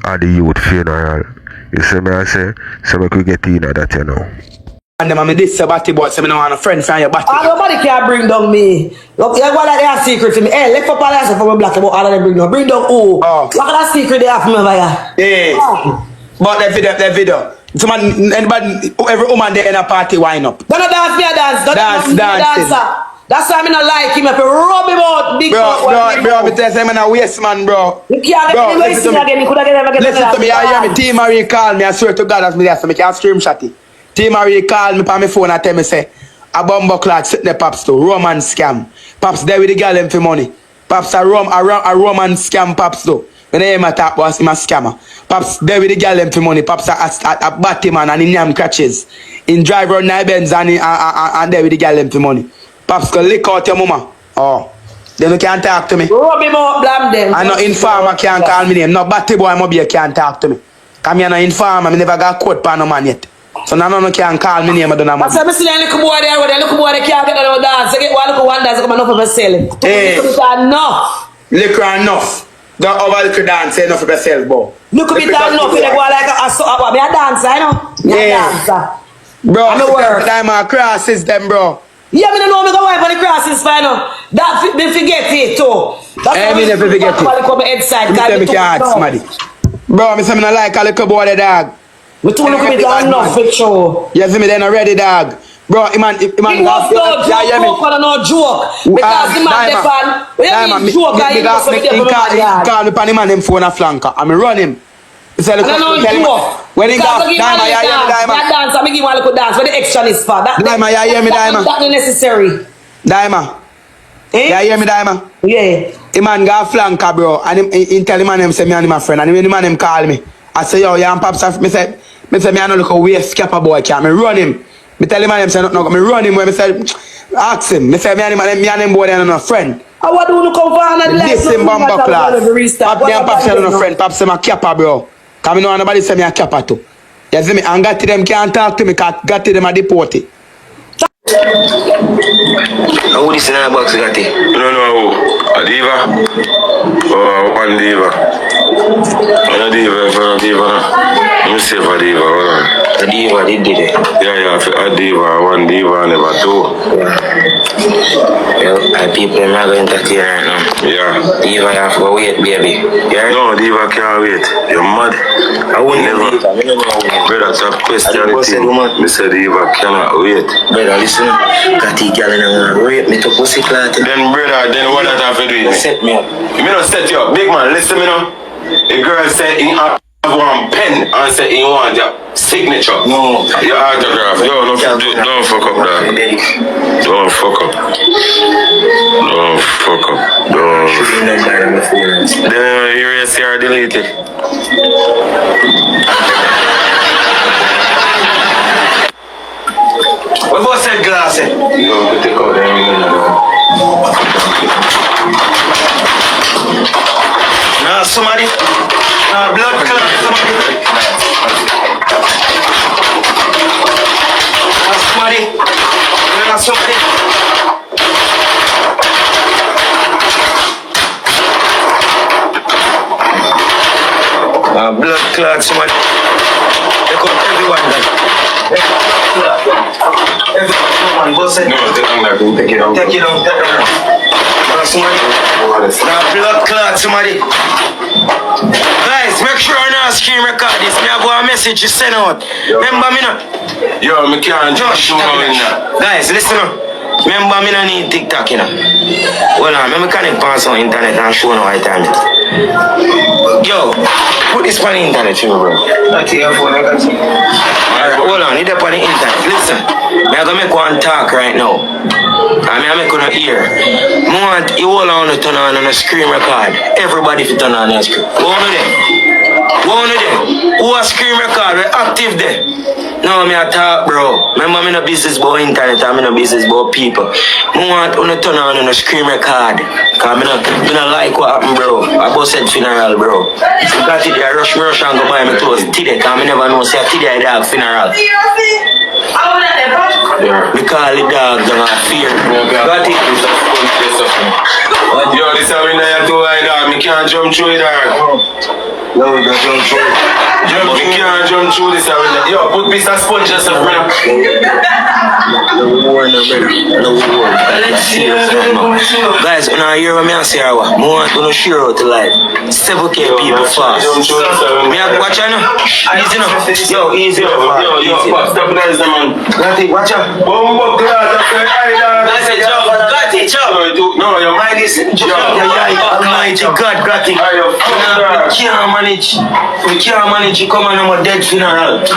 at the youth funeral. You see me I say? So we could get in that, you know. And them, I mean, this batty boy, so I don't want a friend from your batty. Nobody can bring down me. Look, you go like they have secret to me. Hey, let's pop a for my black about all of them bring down. Bring down who? Oh. Look at that secret they have for me over here. Yeah. Oh. But that video. So man, anybody, every woman there in a party wind up. Don't dance, me a dance. Dance. That's why I don't like him. If you rub him out, big bro, me tell you, I'm a waste man, bro. You can't get him wasting again. You could have never get him. Listen to me, I hear me. T. Marie call me, I swear to God, that's me there, so I can't scream shotty. T. Marie call me on my phone and tell me, say, a bumbo clock sitting there, Pops, too. Roman scam. Pops there with the girl them for money. Pops a Roman scam, Pops, too. When I hear my talk, boss, him a scammer. Pops there with the girl them for money. Pops a batty man and in name crutches. In drive around nine Benz and there with the girl them for money. Pops go lick out your mama. Oh. Then you can't talk to me. Rub him out, Blamdem. And no informer can't call me name. No batty boy Mobay can't talk to me. Come here no informer. I never got caught by no man yet. So now no one can call me name. I don't know. I said, I see a little boy there, the little boy they can't get no dance. They get one little one dance, come enough of a selling. Hey. Enough. Liquor enough. Don't over liquor dance enough for yourself, boy. Look at me enough, you go like a dancer, I know. Yeah. Bro, I'm a time I crosses them, bro. Yeah, I know me go wipe on the crosses, fine now. That me forget it too. That's I mean, never forget it. Come headside, me can't somebody. Bro, I say me not like a little boy, the dog. We too look at me enough, big show. You see me then already, dog. Bro, man, he must no joke, no joke. Because the man the fan, when you joke, he must be there for the call me pan him and him phone a flanker. I me run him. I don't joke. When he got Diamond, you hear me, Diamond? That dance, I give him a little dance. Where the extra is for that. Diamond, you hear me, Diamond? That's not necessary. Diamond. Eh? You hear me, Diamond? Yeah. The man got flanker, bro. And he tell the man him say me and my friend. And when the man him call me, I say, yo, you and Pops, me say me I no look a waist scapper boy can. Me run him. Me tell the man him say no, me run him when me say ask him. Me say me and him boy and no friend. What do you come for another life? This him bomba class. Pop me and Pops say no friend. Pops say my capper, bro. Cause me know nobody say me a capper too. You see me? And got to them can't talk to me. Cause got to them a deported. Who this in our box got it? No, who? A diva? Oh, one diva. A diva. Let me see for diva, hold on. A diva, did it? Yeah, a diva, one diva, never two. Yeah, people are not going to entertain right now. Yeah. Diva, you have to wait, baby. Yeah? No, diva can't wait. You're mad. I wouldn't never. Brother, stop questioning. Me say diva cannot wait. Brother, listen. Got the girl and rape me to pussy clot. Then brother, then what that have to do with me? Set me up. Me not set you up. Big man, listen me now. The girl said he have one pen and said he want your signature. No. Your autograph. Yo, don't fuck up that. Don't fuck up. Then erase or delete it. What about that glass? You go take out Nah, somebody. Blood clot, somebody. Somebody. Blood clot, somebody. They got everyone there. Everyone, boss it. No, take it out. Take it out. Somebody. Blood clot, somebody. Guys, make sure you not screen record this. Me have a message you send out. Remember me now? Yo, me can't just show now in that. Guys, listen up. Remember me no need TikTok, you know. Hold on, me connect pass on internet and show now right time. Yo, put this on the internet, you know, bro. Not your phone, I got you. Alright, hold on, need up on the internet. Listen, me gonna make one talk right now. And me make one ear. I want you all on to turn on a screen record. Everybody fit turn on their screen. One of them. Who a screen record? We active there. No, me a talk, bro. Remember, me no business about internet, and me no business about people. I want to turn on a screen record. Cause me no like what happened, bro. I both said funeral, bro. Got it there, rush and go buy me clothes today, cause me never know say today I dog funeral. Yeah. We call it dog, don't have fear. Got it? Yo, this is how we know to ride dog. Me can't jump through it, dog. No, we don't jump through it. Me can't jump through this. Yo, put piece of sponge yourself, brother. No war, no brother. No war. Let's see. Guys, when I hear what I say, I want to share out the life. 7K people fast. Me have watch out now. Easy now. Yo, easy. Yo, stop that, man. Got it, watch out. Bombo class, Got it, Joe. Got it, Joe. No, your mind is Almighty God, got it. We can't manage to come on a dead funeral. You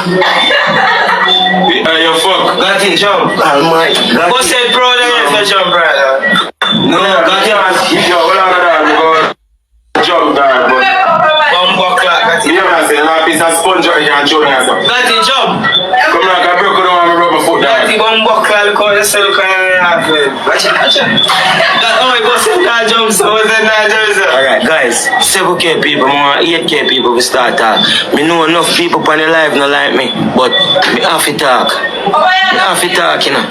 fuck. Got it, jump. Almighty. Who said bro there if you jump, brother? No, got it. Yo, hold on, dog. Jump, dog. Bumbo clock, got it. You know what I'm saying? A piece of sponge right here and show yourself. Got it, jump. Come on, I broke it on my rubber foot, dog. Got it, bumbo clock, look how you say, look how Alright, guys, 7K people, more 8K people we start talk. Me know enough people on the live not like me, but me have to talk. Me have to talk, you know.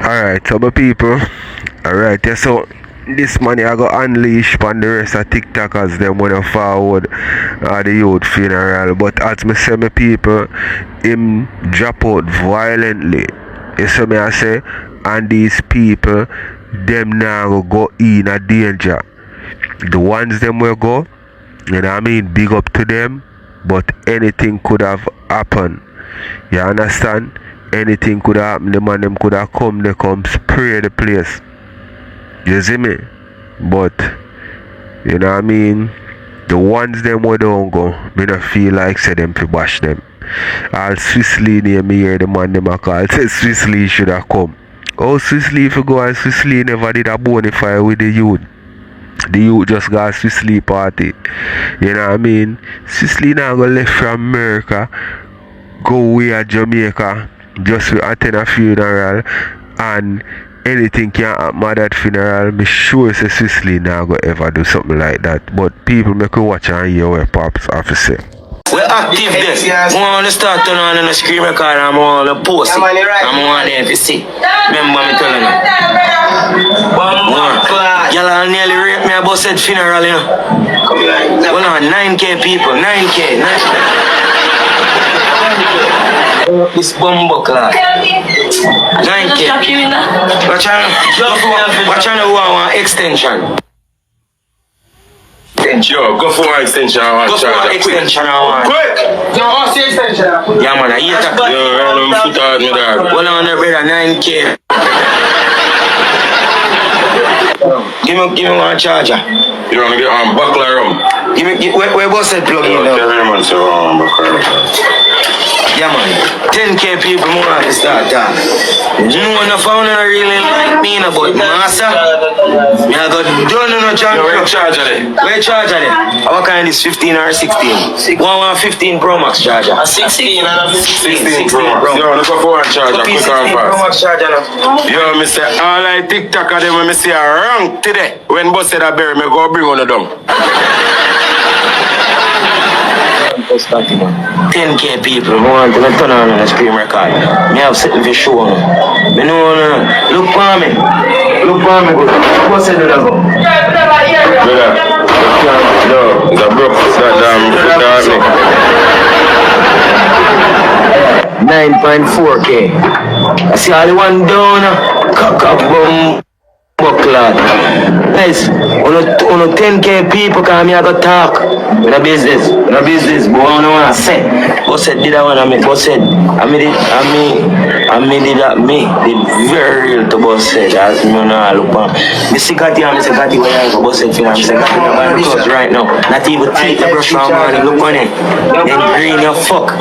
Alright, so my people. Alright, yeah, so this money I got unleashed on the rest of TikTokers them when I forward the youth funeral. But as me say my people, him drop out violently. You see me I say, and these people them now go in a danger. The ones them will go, you know what I mean, big up to them, but anything could have happened. You understand? Anything could have happened. The man them could have come, they come spray the place. You see me? But you know what I mean? The ones them who don't go, me not feel like say them to bash them. All Swiss-Lee near me here, the man them a call, say Swiss-Lee should have come. Oh, Swiss-Lee if you go and Swiss-Lee never did a bonfire with the youth. The youth just got a Swiss-Lee party. You know what I mean? Swiss-Lee now go left from America, go away at Jamaica, just to attend a funeral, and anything can happen at that funeral. Me sure say Swiss-Lee now go ever do something like that. But people make you watch and hear what Pops have to say. We're active there. I want to start turn on the screen record and I want to post it. I want them to see. Remember me telling you. Y'all are nearly raped me about said funeral, you know. Hold on, 9K people, 9K. This bumbo class. 9K. Watch out who want extension. Yo, go for extension. Go for extension. Quick! No, see extension. Yeah, man, I eat that. Yo, random foot out me dog. 100 9K. Give me one charger. You want to get on buckler rum? Where boss said plug in now? Tell him so buckler. Yeah, man. 10K people more have to start that. No one found I really like me, but master, me I got done no charge. Where charger there? Where charger there? What kind is 15 or 16? 15 Pro Max charger. 16 and 16 Pro Max. Yo, look for one charger, quick and Pro fast. Max charger now. Yo, me say all I TikTok of them when me see a rank today. When boss said I bury me, go bring on the down. 10K people, I want to turn on the screen record. Me have something to show me. Me know, look for me. Look for me, good. What's it that go? No, it's a broke that damn 9.4K. I see all the one down, cock up, boom. Bucklad. Guys, on 10K people come here to talk. In a business, but I don't want to say. But said did I want to make, but said I made very real to boss said as me no look on. Me see Cathy and me say Cathy where I go boss said finna me say Cathy no because right now. Not even teeth the brush from morning, look on it. Then green your fuck.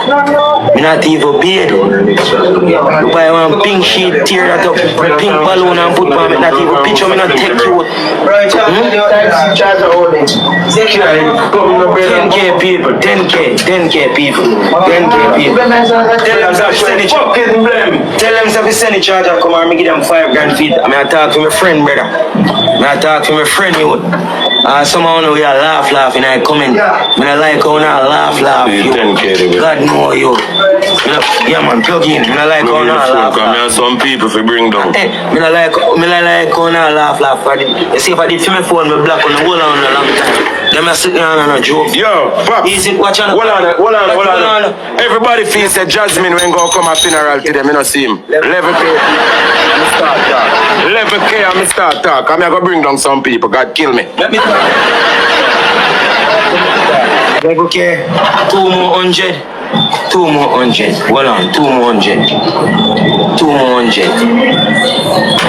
Me not even beard. Look why I want pink sheet, tear that up, pink balloon and put on me, not even picture me not take you. 10K people, 10K people. Tell them to send the charger come and me give them 5 grand feet. I mean I talk to my friend brother. I talk to my friend you. Somehow we are laugh and I come in. I like how I laugh. God know you. Yeah man, plug in. I like how I laugh. I mean some people if you bring down. I like how I laugh. You see if I did film my phone, me black on the whole on a long time. Them are sitting on a joke. Yo, Pops. Easy, watch on. Hold on. Everybody feels that Jasmine when go come a funeral today, me not see him. 11K. Me start talk. 11K and me start talk. I'm gonna bring down some people. God kill me. Let me talk. 11K. 2 more 100. 2 more 100. Hold on. 2 more 100. 2 more 100.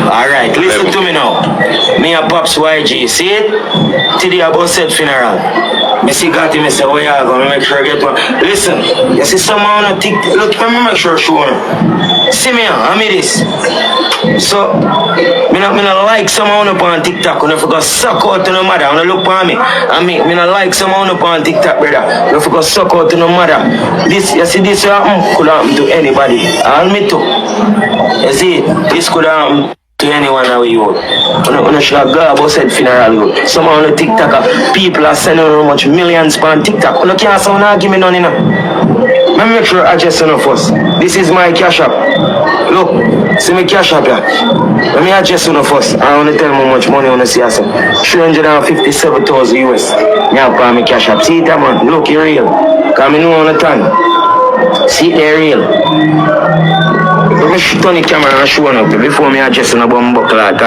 Alright, listen to me now. Me and Pops YG. See it? Today about said funeral. Me see Gotti, me say, where you go? Me make sure I get one. Listen, you see someone on TikTok. Look, let me make sure I show them. See me, I mean this. So, me not like someone up on TikTok. When I forgot suck out to no mother. When I look for me, me not like someone up on TikTok, brother. When I forgot suck out to no mother. This, you see, this could happen to anybody. I'll me too. You see, this could happen to anyone away you. When I should have got about said funeral, someone on the TikTok, people are sending how much millions on TikTok. When I can't sound argument on it. Let me make sure I adjust enough first. This is my cash app. Look, see my cash app here. Let me adjust enough first. I want to tell you how much money I want to see. 357,000 US. Me have my cash app. See it, man. Look, you're real. Because I know on the time. See it, they're real. Let me turn the camera and show up before me adjust in a bum buckle. I'm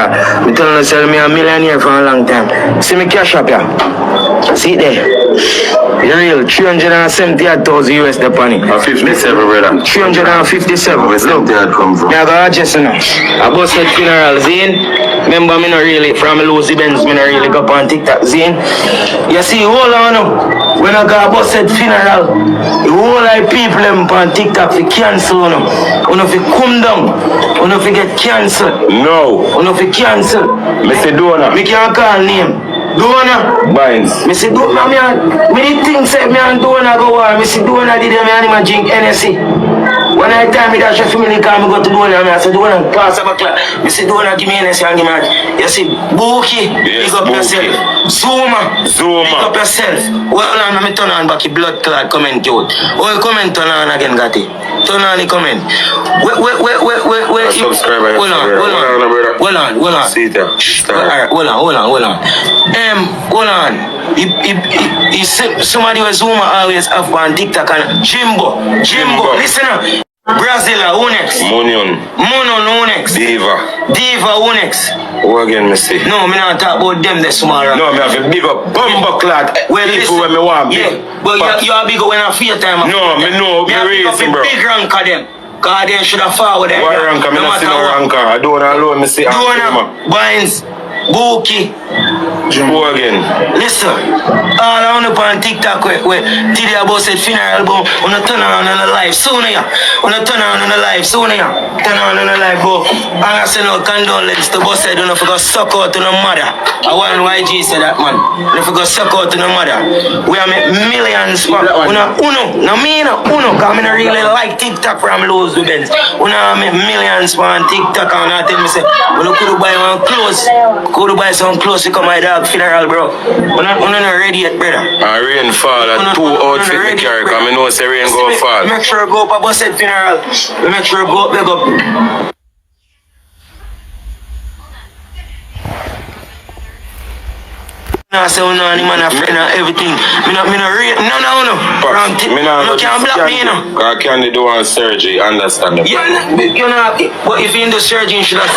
telling myself I'm a millionaire for a long time. See my cash app here. See it there. You're real. 378,000 US deposit. 57, brother. 357. Where's that come from? I got adjust now. I bust at funeral, Zane. Remember me not really, from vybz, me not really go up on TikTok, Zane. You see, hold on now. When I got bust at funeral, the whole of people them on TikTok fi cancel now. When if you come down, when if you get cancelled. No. When if you cancel. Me say Donia. Me can't call name. Donia. Binds. Me say Donia, me did think say me and Donia go war. Me say Donia did me and him drink NSC. When I tell me that she family come, me go to Donia, I say Donia pass up a clock. Me say Donia give me NSC and give me. You see, Bookie, yes, pick up yourself. Zuma, pick up yourself. Well, now me turn on back the blood clot comment out. Oh, you comment turn on again, Gotti. Turn on the comment. Wait. Subscribe. Hold on. See there. Hold on. Hold on. Somebody was Zuma always up on TikTok and Jimbo. Listen up. Brazil, who next? Monon, who next? Diva, who next? Who again, me see? No, me not talk about them, the small. No, me have a big up bumper clad. Well, people when me want big. Yeah, but you are big when I feel time. No, me know, me reason, bro. Big rank of them. Cause they should have forward them. What ranker? Me not see no ranker. I don't alone, me see. Donia, Binds, Bookie. Who again? Listen, all I want to on TikTok where today about said funeral, but when I turn around on the live sooner, Turn around on the live, bro. I say no condolence to boss said, don't forget suck out to the mother. I want YG said that, man. Don't forget suck out to the mother. We are make millions for uno. Cause I don't really like TikTok from Lowe's events. Una make millions for on TikTok and I tell me say, when you could buy one clothes, could buy some clothes to come my dog funeral, bro. We're not ready yet, brother. Rain fall at 2 outfit me carry, because I know say rain go fall. Make sure go up a bus at funeral. Make sure go up, big up. I say, no, man, a friend and everything. Me not rate. No. You can't block me, you know. I can't do one surgery, understand them. Yeah, you know, but if you in the surgery, you should have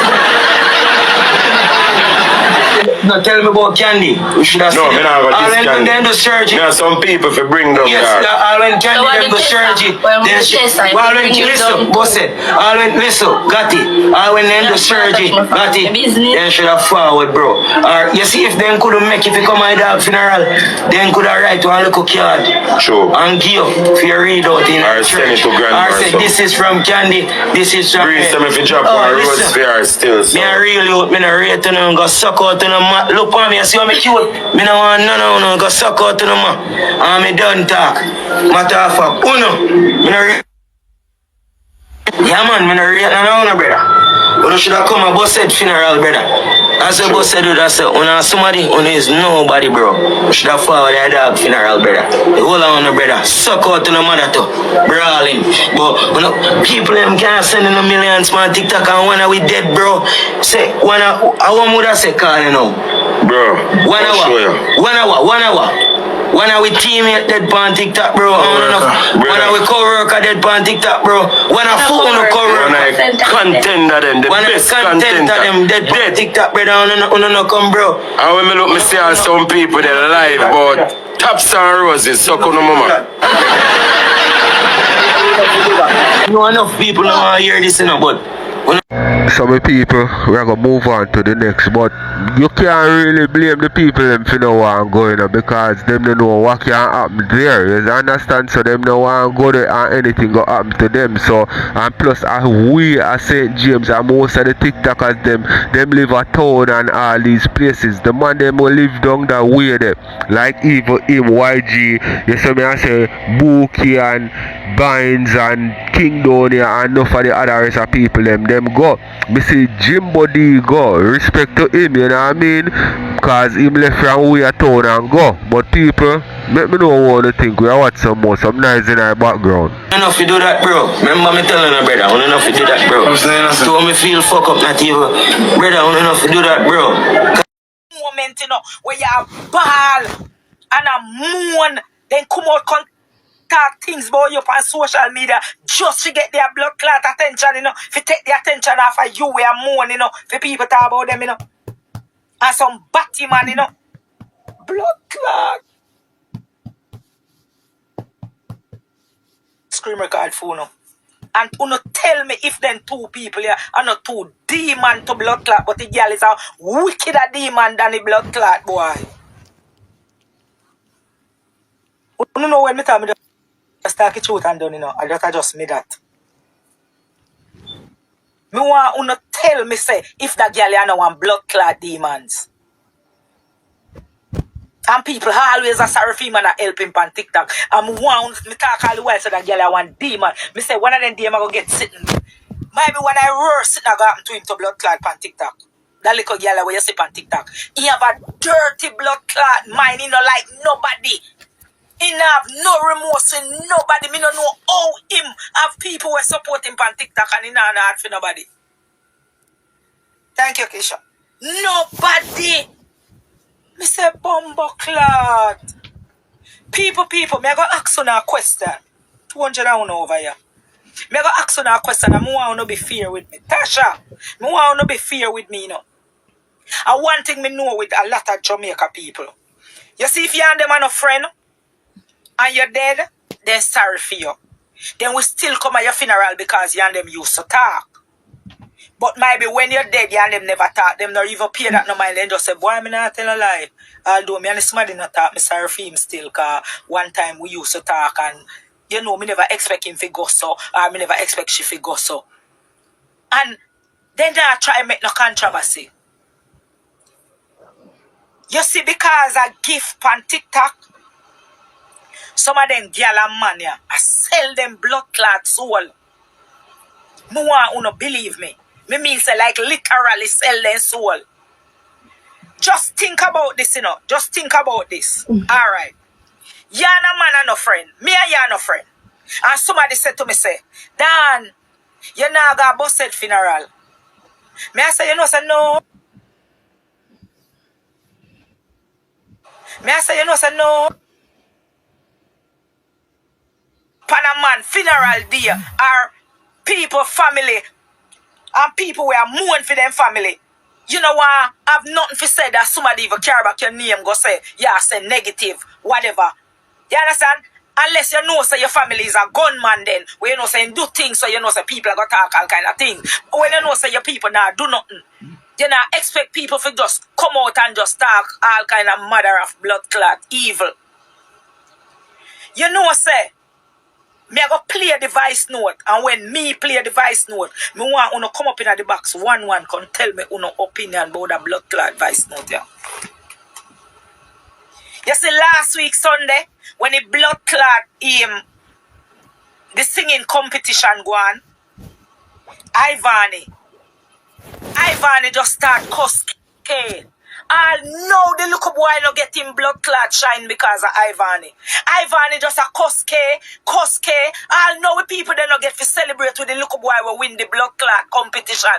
no, tell me about Candy. You should have no, me not got this Candy. Then the surgery. There are some people if you bring them yes, there. All when Candy them the surgery. All when listen, boss it. All when listen, got it. All when them the surgery, got it. Then should have forward, bro. Or you see if them couldn't make it, if you come my dog funeral, then could have write one little card. Sure. And give if you read out in or send it to grandma. Or say this is from Candy, this is from. Read them if you drop one rose fair still. Me a real youth, me not rate to them, go suck out to them. Look for me and see how me cute. Me no want no, go suck out to them. And me done talk. Matter of fact, uno. Me no rate. Yeah man, me no rate no, brother. You should have come a bus said funeral, brother. As a bus said, I said, somebody, is nobody, bro. You should have followed that dog funeral, brother. The whole on the brother. Suck out to the mother too. Brawling. But people them can't send in the millions man TikTok and when we dead, bro. Say, I want would I say call you know. Bro. 1 hour. When are we teammate dead on TikTok, bro? When are we co-worker dead on TikTok, bro? When are food on the co-worker? When I contender them, the best contender them dead on TikTok, brother, no come, bro. And when me look, me see some people they live, but tops and roses, suck on the mama. No enough people don't want to hear this, but Some people, we are going to move on to the next, but you can't really blame the people them for no one going because them don't know what can happen there. You understand? So them no want go there and anything go happen to them. So and plus we at St. James and most of the TikTokers them live a town and all these places. The man them will live down that way there. Like even him YG, you see me I say Bookie and Binds and King Donia and enough of the other rest of people them go. Me see Jimbo D go. Respect to him, you know what I mean? Cause him left from we a town and go. But people, make me know what to think. We are watch some noise in our background. Enough to do that, bro. Remember me telling you, brother, I enough to do that, bro. So me feel fuck up not even. Brother, I enough to do that, bro. Moment, you know, where you have ball and a moon, then come out talk things about you on social media just to get their blood clot attention, you know, to take the attention off of you where mourn, you know, for people talk about them, you know. And some batty man, you know. Blood clot. Scream record phone, no. And uno tell me if them two people here are not two demon to blood clot, but the girl is a wickeder demon than the blood clot, boy. You know when me tell me just talk it truth and done, you know, I just me that. Me want uno tell me say if that girl you know want blood clot demons. And people always are sorry for him and help him on TikTok. And me want me talk all the while so that girl you want demon. Me say one of them demons go get sitting. Maybe when I roar sitting I go happen to him to blood clot on TikTok. That little girl where you see on TikTok. He have a dirty blood clot mind, he no like nobody. He have no remorse in nobody. Me don't know how him have people who support him on TikTok and he not hard for nobody. Thank you, Keisha. Nobody. Me say bumbo clot. People, me I go ask you a question. 200 over here. Me I go ask you a question and I want to be fair with me. Tasha, me want to be fair with me, you know. And one thing me know with a lot of Jamaica people. You see if you and them are no friend, and you're dead, then sorry for you. Then we still come at your funeral because you and them used to talk. But maybe when you're dead, you and them never talk. Them not even pay that no mind. Then just say, boy, me not tell a lie. Although me and somebody not talk, me sorry for him still. Because one time we used to talk and, you know, me never expect him to go so. Or me never expect she to go so. And then I try to make no controversy. You see, because I give on TikTok, some of them girl and man, yeah, I sell them blood clot soul. Me want you to believe me. Me mean say like literally sell them soul. Just think about this, you know. Just think about this. Alright. You and a man and no friend. Me and you and no friend. And somebody said to me, say, Dan, you not got a busted funeral. Me I say, you know, say no. Me I say, you know, say no. Panaman funeral day are people family and people who are mourn for them family. You know what? I've nothing to say that somebody even care about your name go say, yeah, say negative, whatever. You understand? Unless you know say your family is a gunman then, where you know say do things so you know say people are gonna talk all kind of things. But when you know say your people now do nothing, you not expect people to just come out and just talk all kind of mother of blood clot evil. You know say me I go play the voice note, and when me play the voice note, me want you to come up in the box 1-1 come tell me your opinion about the blood clot voice note. Yeah. You see last week Sunday, when the blood clot the singing competition go on, Ivany just start cuss K. No, the little boy no get him blood clot shine because of Ivany. Ivany just a cuss K. No, we people they no get to celebrate with the little boy will win the blood clot competition.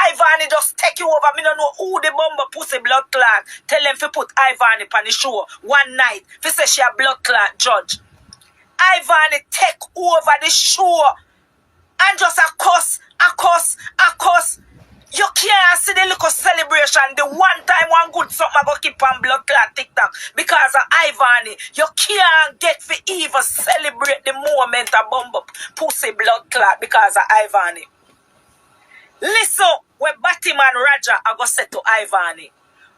Ivany just take you over. Me no know who the bumper pussy blood clot. Tell them to put Ivany on the show one night. If say she a blood clot judge. Ivany take over the show and just a cuss. You can't see the little celebration. The one time one good something I go keep on blood clot TikTok because of Ivany. You can't get to even celebrate the moment of bump pussy blood clot because of Ivany. Listen, when Batman Raja I go say to Ivany,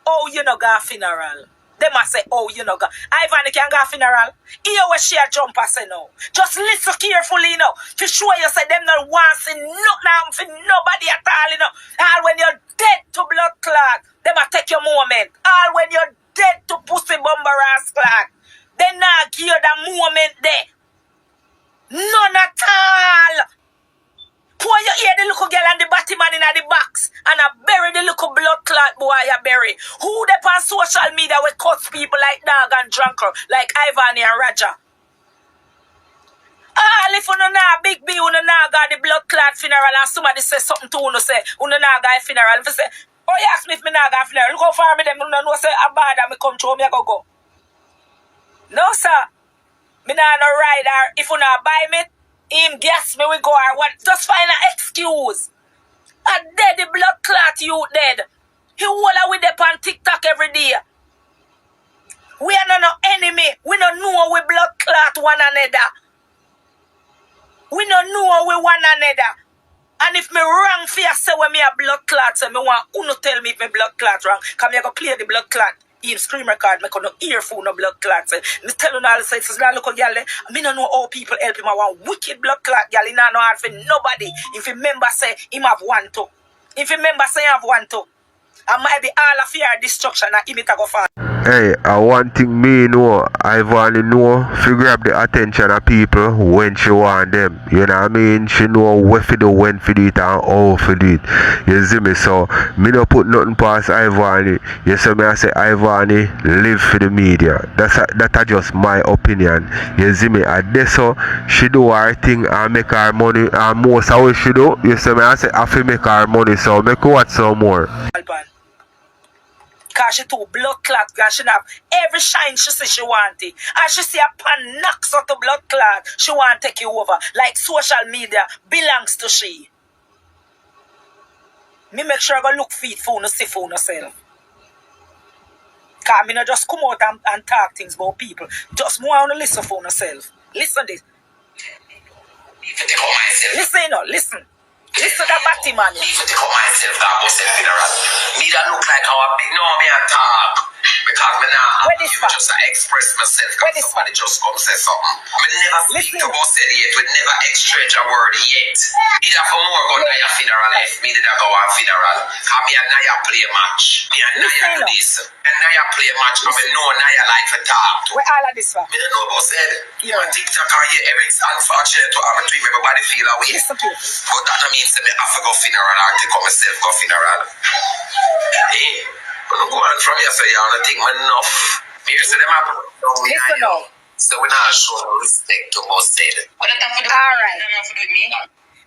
oh, you know, go funeral. They must say, oh, you know, go. Ivany can go funeral. Here where she a jump, I say no. Just listen carefully, you know. To show you say them not want to nothing for nobody at all, you know. All when you're dead to blood clot, they must take your moment. All when you're dead to pussy bomber ass clot, they not give you the moment there. None at all. When you hear the little girl and the Batman in the box and I bury the little blood clot boy I bury. Who they on social media will cut people like dog and drunker, like Ivany and Raja? If you know big B, you know got the blood clot funeral and somebody say something to you, say, you know got a funeral. If you say, oh you ask me if me not got a funeral, look how far me them, you know say, a bad and me come through, me I go. No sir, me not no rider. If you not buy me, him gas me we go or what? Just find an excuse. A dead the blood clot you dead. He walla with them on TikTok every day. We are no enemy. We don't know we blood clot one another. We don't know we one another. And if me wrong for you say when me a blood clot, so me want uno tell me if me blood clot wrong. Cause me I go clear the blood clot. In screen record, me could no earphone, no blood clot. Me tell you all the say, now look at y'all, me don't know how people help him. I want wicked blood clot, y'all. He not know hard for nobody. If you remember say, him have one too. If you remember say, him have one too. I might be all of your destruction and him it a go far. Hey, one thing me know, Ivany know, she grab the attention of people when she want them. You know what I mean? She know what to do, when to do it, and how to do it. You see me? So, me no put nothing past Ivany. You see me? I say Ivany live for the media. That's just my opinion. You see me? And this so she do her thing and make her money. And most of what she do, you see me? I say I feel make her money. So make her watch some more. Because she too blood clot, because she have every shine she say she want it. And she see a pan knocks out the blood clot, she want to take you over. Like social media belongs to she. Me make sure I go look feet for you, see for yourself. Because me not just come out and talk things about people. Just more want to listen for yourself. Listen this. Listen, you know, listen. Listen to that Batman. Need to take out myself that was a funeral. Me that look like how a big no me a talk. Because me now just express myself. Because somebody just come say something. Me never speak to boss yet. We never exchange a word yet. Either for more go to your funeral if me did go on funeral. Because me and Naya play a match. Me and Naya do this. And Naya play a match. Because me know Naya like to talk. Where all of this for? Me don't know about said. You know TikTok or hear every unfortunate to happen to everybody feel away. But that means me have to go funeral or take out myself go funeral. Hey, but go on from here so you don't think me enough. Me hear say them happen. Listen now. So we not show no respect to us said. What that have to do? Alright. With me?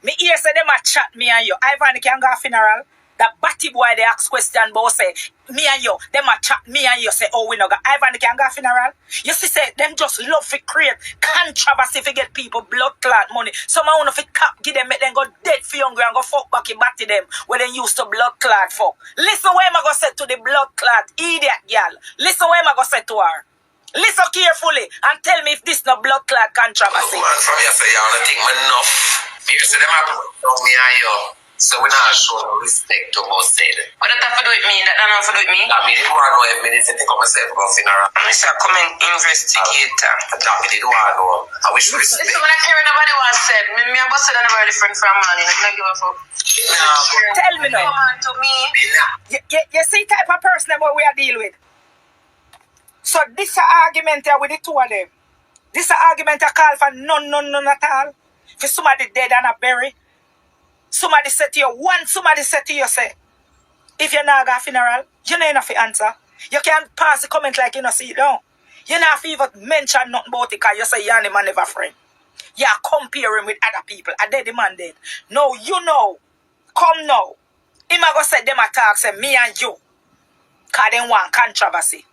Me hear say them a chat me and you. Ivany can go funeral. That batty boy they ask question but say me and you, them a chat me and you say, oh we no go Ivany can go funeral. You see say them just love to create controversy to get people blood clot money. Some want to cap give them make them go dead for younger and go fuck back in batty them where they used to blood clot for. Listen what am I gonna say to the blood clot idiot girl. Listen what am I gonna say to her. Listen carefully and tell me if this no blood clot controversy. Man, from here say you don't think me enough. Me hear say them happen me and you. So we not show no respect to us said. What that have to do with me? That have to do with me? That me did want to know if me did take up myself go funeral. I'm Mr. Comment Investigator. That me did want to know. I wish respect. Listen, when I hear nobody was said, me a boss said anybody different from money. I don't give a fuck. Tell me now. Come on to me. You see type of person what we are dealing with. So this a argument here with the two of them. This a argument a call for none at all. For somebody dead and a bury. Somebody said to you, somebody said to you, say, if you're not got a funeral, you know enough to answer. You can't pass the comment like you know see it down. You not have to even mention nothing about it because you say you're the man never friend. You compare him with other people. I dead the man dead. No, you know. Come now. Him a go say them attack, say me and you. Because they want controversy.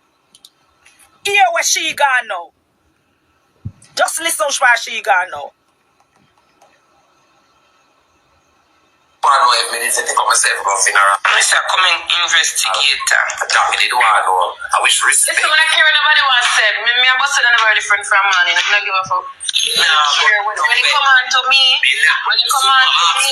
Hear where she gone now. Just listen where she gone now. I know if me need to pick up myself for funeral. I said, come and investigate. That me did want to know. I wish respect. Listen, when I care nobody wants said, me and boss said I'm very different from money. I don't give a fuck. When it come on to me,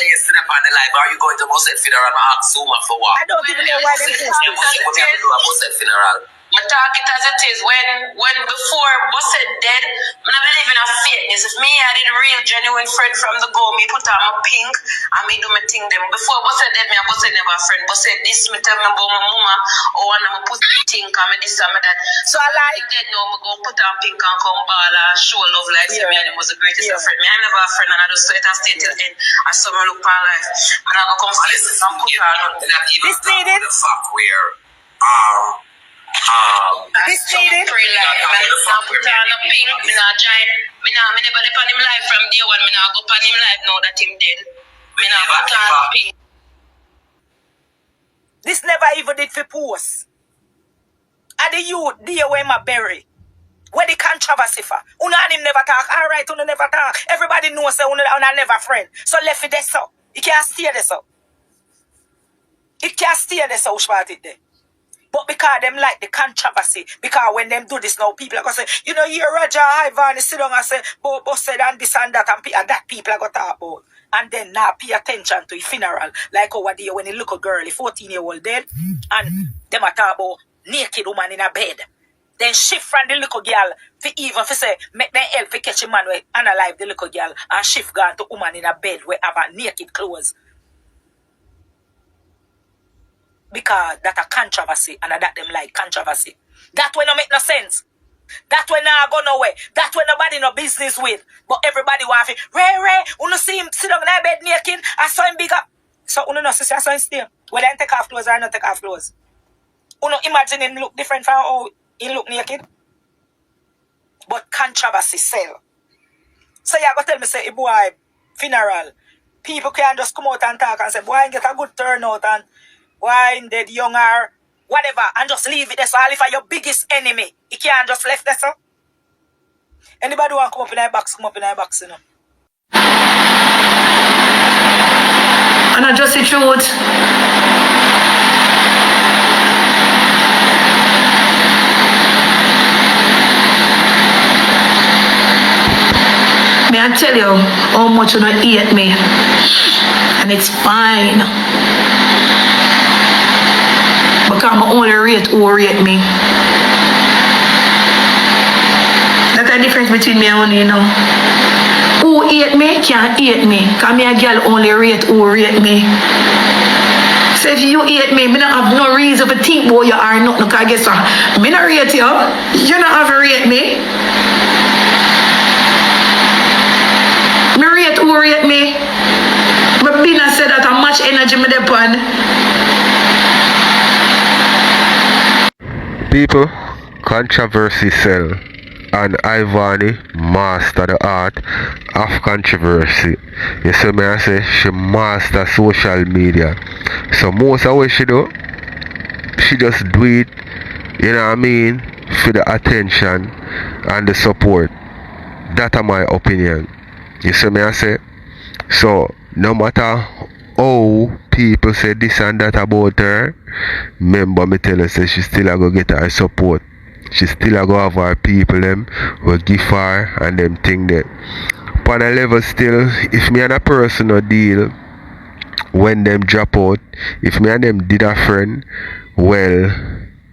yesterday on the live, are you going to Boss funeral and ask Zuma for what? I don't even know why they say What you have to do at Boss funeral? I talk it as it is. When before Boss dead, I believe in a fakeness. If me I did a real genuine friend from the go, me put on my pink and me do my thing them. Before Boss dead, me and Boss never a friend. Boss this, me tell me about my mama, or when I put thing and me this and me that. So I like dead now, me go put on pink and come ball and show love like me and him was the greatest of friend. Me I'm never a friend and I just so it has stayed till end. I saw me look my life. And I go come see this and put on this needed the fact where this needed pray like I put on a pink, me not giant, me never dip on him life from day one, me not go on him life now that him dead. Me not put on a pink. this never even did for post. And the youth dear where my bury. Where the controversy for? Una and him never talk. Alright, una never talk. Everybody knows that una never friend. So left it there so. It can't stay there so. It can't stay there so spot it there. But because them like the controversy, because when them do this now, people are going to say, you know, you're Roger, Ivany, sit down and say, boss said and this and that, and that people are going to talk about. And then now pay attention to a funeral, like over there when a little girl, a 14-year-old dead, and them are talk about naked woman in a bed. Then shift from the little girl, for even for say, make them help to catch a man where unalive the little girl, and shift gone to woman in a bed where have a naked clothes. Because that a controversy and that them like controversy. That way no make no sense. That way not go nowhere. That way nobody no business with. But everybody want to Ray, uno see him sit down in a bed naked, I saw him big up. So uno no see I saw him still. Whether he take off clothes or not take off clothes. Uno imagine him look different from how he look naked. But controversy sell. So you go tell me say, boy, funeral. People can just come out and talk and say, boy, get a good turnout and why dead young or whatever, and just leave it there. So all if your biggest enemy, you can't just left there, so. Anybody want to come up in a box, come up in a box, you know. And I just the truth. May I tell you how much you don't hate me, and it's fine. Because I only rate who rate me. That's the difference between me and you know. Who hate me can't hate me. Because me a girl only rate who rate me. So if you hate me, I don't have no reason to think about you or nothing. Because guess what? I don't rate you. You don't have to rate me. I rate who rate me. But Bina said that how much energy me depend. People, controversy sell, and Ivany master the art of controversy. You see me I say she master social media. So most of what she do, she just do it, you know what I mean, for the attention and the support. That's my opinion. You see me I say. So no matter how people say this and that about her, remember me tell her say she still a go get her support. She still a go have her people them will give her and them thing that. On a level still, if me and a person no deal when them drop out, if me and them did a friend, well,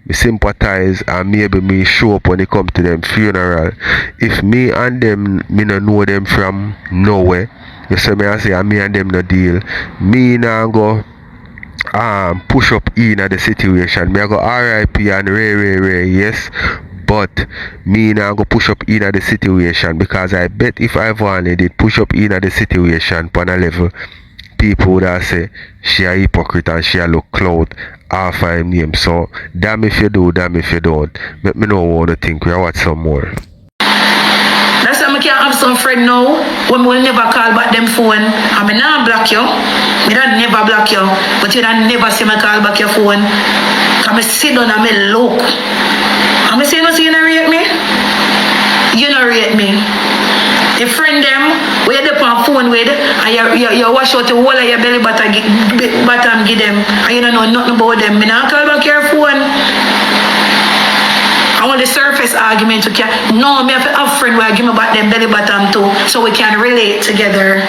me sympathize and maybe me show up when it come to them funeral. If me and them, me no know them from nowhere, you see me I say me and them no deal, me now go push up in the situation. Me I go RIP and Ray, yes. But me now go push up in the situation because I bet if Ivany did push up in the situation on a level, people would have say she a hypocrite and she a look clout half her name. So damn if you do, damn if you don't. Let me know what you think. We watch some more. That's why I can't have some friend now when we will never call back them phone. I mean, not block you. I don't never block you. But you don't never see me call back your phone. Because I sit down and I look. And I say, you don't rate me? You don't rate me. The friend them Where you on phone with, and you wash out the whole of your belly button, give them, and you don't know nothing about them. Me not call back your phone. I want the surface argument to care. No, me have a friend where I give me back them belly button too, so we can relate together.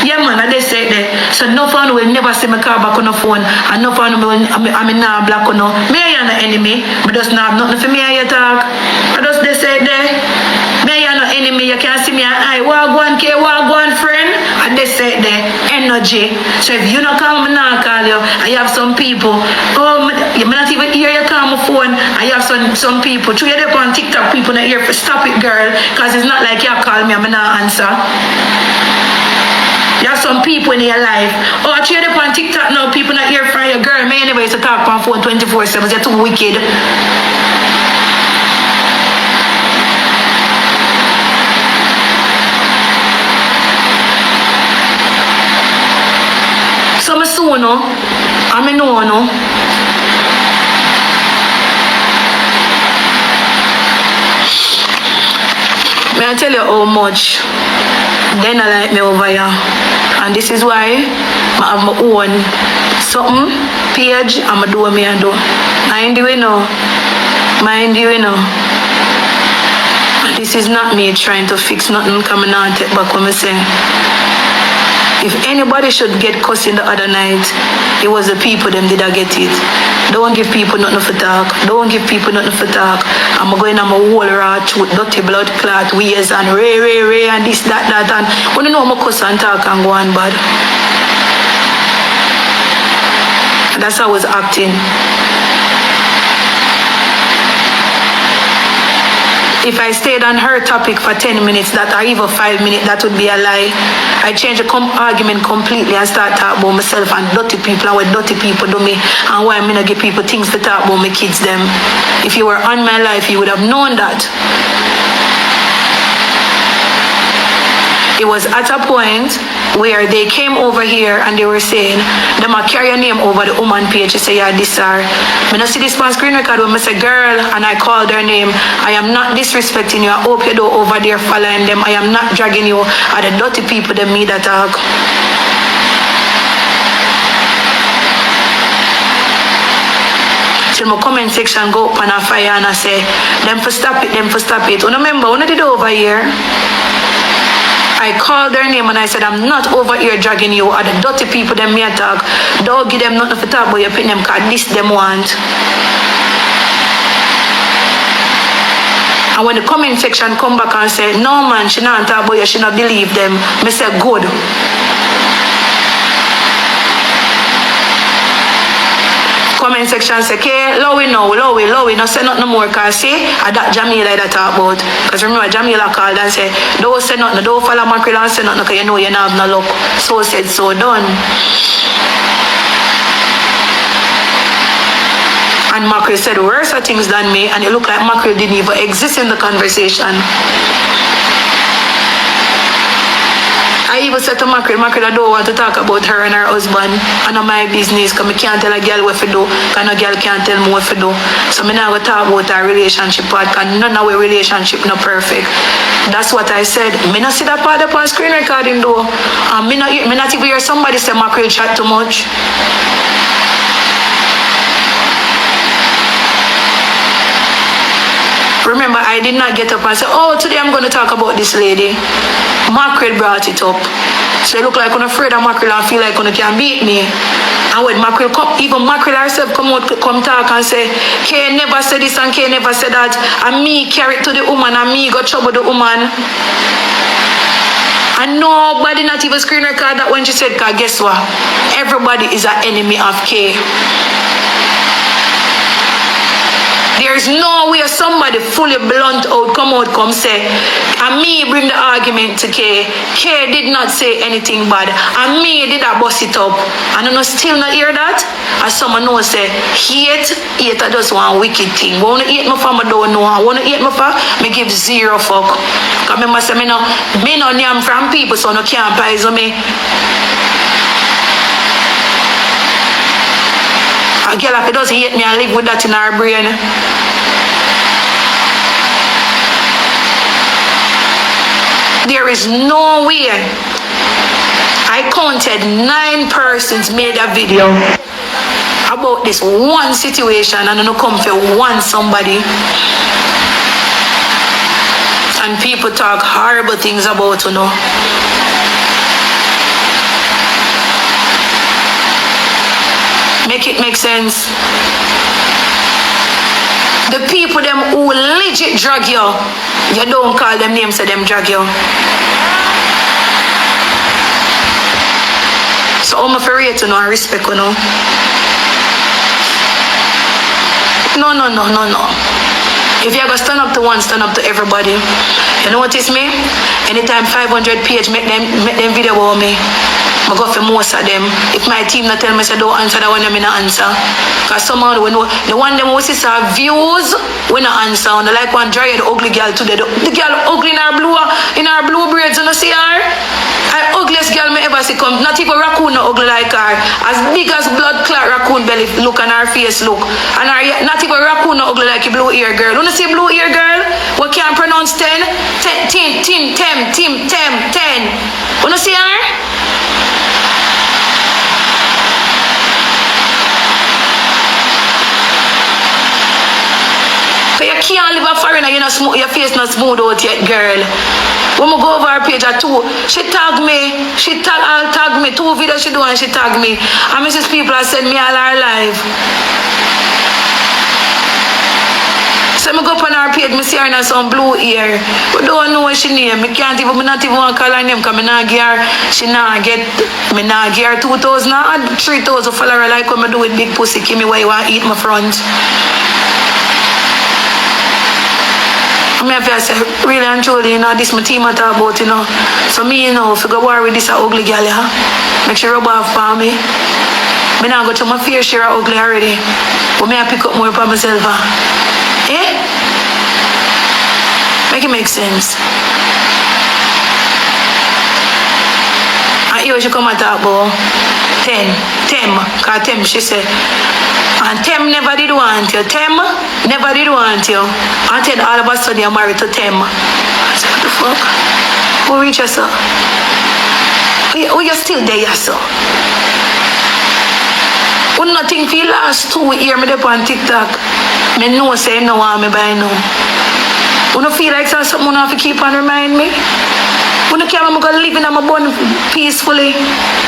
Yeah, man, I just say that. So no fun will never see me call back on the phone, and no fun will I'm not black on no. Me I am no enemy, but just not nothing for me I talk. I just they say that. Me I am no enemy, you can't see me I walk one K, walk one friend. And they say that energy. So if you not call me now call you, I have some people. Oh, you may not even hear you call my phone. I have some people. Through you on TikTok, people not hear for stop it, girl, because it's not like you call me, I'm not answer. You have some people in your life. Oh, I trade up on TikTok now, people not hear from your girl. Me anyway, to talk on phone 24/7. You're too wicked. So I soon, no? I know, no? May I tell you how much then I like me over here. And this is why I have my own something page and I do what I do. Mind you know. Mind you know. This is not me trying to fix nothing coming out take back what I say. If anybody should get cussed in the other night, it was the people them did I get it. Don't give people nothing for talk. Don't give people nothing for talk. I'm going on my whole rat with dirty blood clot ways and ray and this, that and when you know I'm cuss and talk and go on bad. And that's how I was acting. If I stayed on her topic for 10 minutes, that or even 5 minutes, that would be a lie. I change the argument completely and start talking about myself and dirty people and what dirty people do me and why I'm gonna give people things to talk about my kids them. If you were on my life, you would have known that. It was at a point where they came over here and they were saying, they might carry a name over the woman page. She say, yeah, this are. I don't see this on screen record when I say, girl, and I called her name. I am not disrespecting you. I hope you do over there following them. I am not dragging you. Are the dirty people that me that talk. So my comment section go up on a fire and I say, them for stop it, them for stop it. Remember, when I did over here, I called their name and I said, I'm not over here dragging you. Are the dirty people them me talk. Don't give them nothing for talk, but you pin them cause this them want. And when the comment section come back and say, no man, she not talk about you, she not believe them. Me say, good. Comment section say, okay, Lowy now, Lowy, no say nothing more, cause see, that Jamila that talk about. Cause remember, Jamila called and say, don't say nothing, don't follow Mackerel and say nothing, cause you know you don't have no luck. So said, so done. And Mackerel said worse things than me, and it looked like Mackerel didn't even exist in the conversation. I even said to Mackerel, I don't want to talk about her and her husband and my business because I can't tell a girl what to do and a girl can't tell me what to do. So I'm not going to talk about our relationship part because none of our relationship not perfect. That's what I said. I not see that part up on screen recording though. And I not even hear somebody say Mackerel chat too much. Remember, I did not get up and say, oh, today I'm going to talk about this lady. Mackerel brought it up. So it look like I'm afraid of Mackerel and feel like you can beat me. And when Mackerel come, even Mackerel herself come talk and say, Kay never said this and Kay never said that. And me carry it to the woman and me go trouble the woman. And nobody not even screen record that when she said, because guess what? Everybody is an enemy of Kay. There's no way somebody fully blunt out, come say, and me bring the argument to Kay. Kay did not say anything bad. And me did I bust it up. And I still not hear that. As someone knows say, hate I just one wicked thing. But when I hate my for, I don't know. I want to hate my for, me give zero fuck. Because I say, me no name from people, so no can't poison me. A girl if it doesn't hate me and live with that in her brain. There is no way. I counted 9 persons made a video about this one situation and I don't come for one somebody. And people talk horrible things about you know. Make it make sense. The people them who legit drag you, you don't call them names, so them drag you. So I'm afraid to know and respect you know. No. If you're gonna stand up to one, stand up to everybody. You notice me? Anytime 500 page make them video about me. I go for most of them. If my team not tell me say don't answer that one, I not answer. Cause somehow we know the one them who see our views, we not answer. And like one dry the ugly girl today. The girl ugly in her blue braids, you know see her? The ugliest girl me ever see come. Not even raccoon no ugly like her. As big as blood clot raccoon belly look and her face look. And her not even raccoon no ugly like a blue ear girl. You know see blue ear girl? We can't pronounce 10. 10. You know see her? You can't live a foreigner, you know, your face not smooth out yet, girl. When we go over her page at 2, she tag me. I'll tag me. 2 videos she do and she tag me. And Mrs. People have sent me all her live. So I go up on her page, I see her in some blue ear. We don't know what she name. Me not even want to call her name because me not give her 2,000 or 3,000 followers like what I do with big pussy. Give me why you want to eat my front. I have to say, really and truly, you know, this my team I talk about, you know. So me, you know, if you go war with this ugly girl, yeah, make sure you rub off for me. Me now go to my fair share of ugly already. But me I pick up more for myself, eh? Make it make sense. And here she come and talk about Tem, cause Tem, she said, and Tem never did want you. Tem never did want you. And then all of a sudden you're married to Tem. I said, what the fuck? Who reach you, sir? Oh, you're still there, sir. Wouldn't nothing for the last 2 years me up on TikTok. Me know say him no want me by now. Wouldn't feel like something I have to keep on remind me? Wouldn't care I'm gonna live in my bun peacefully.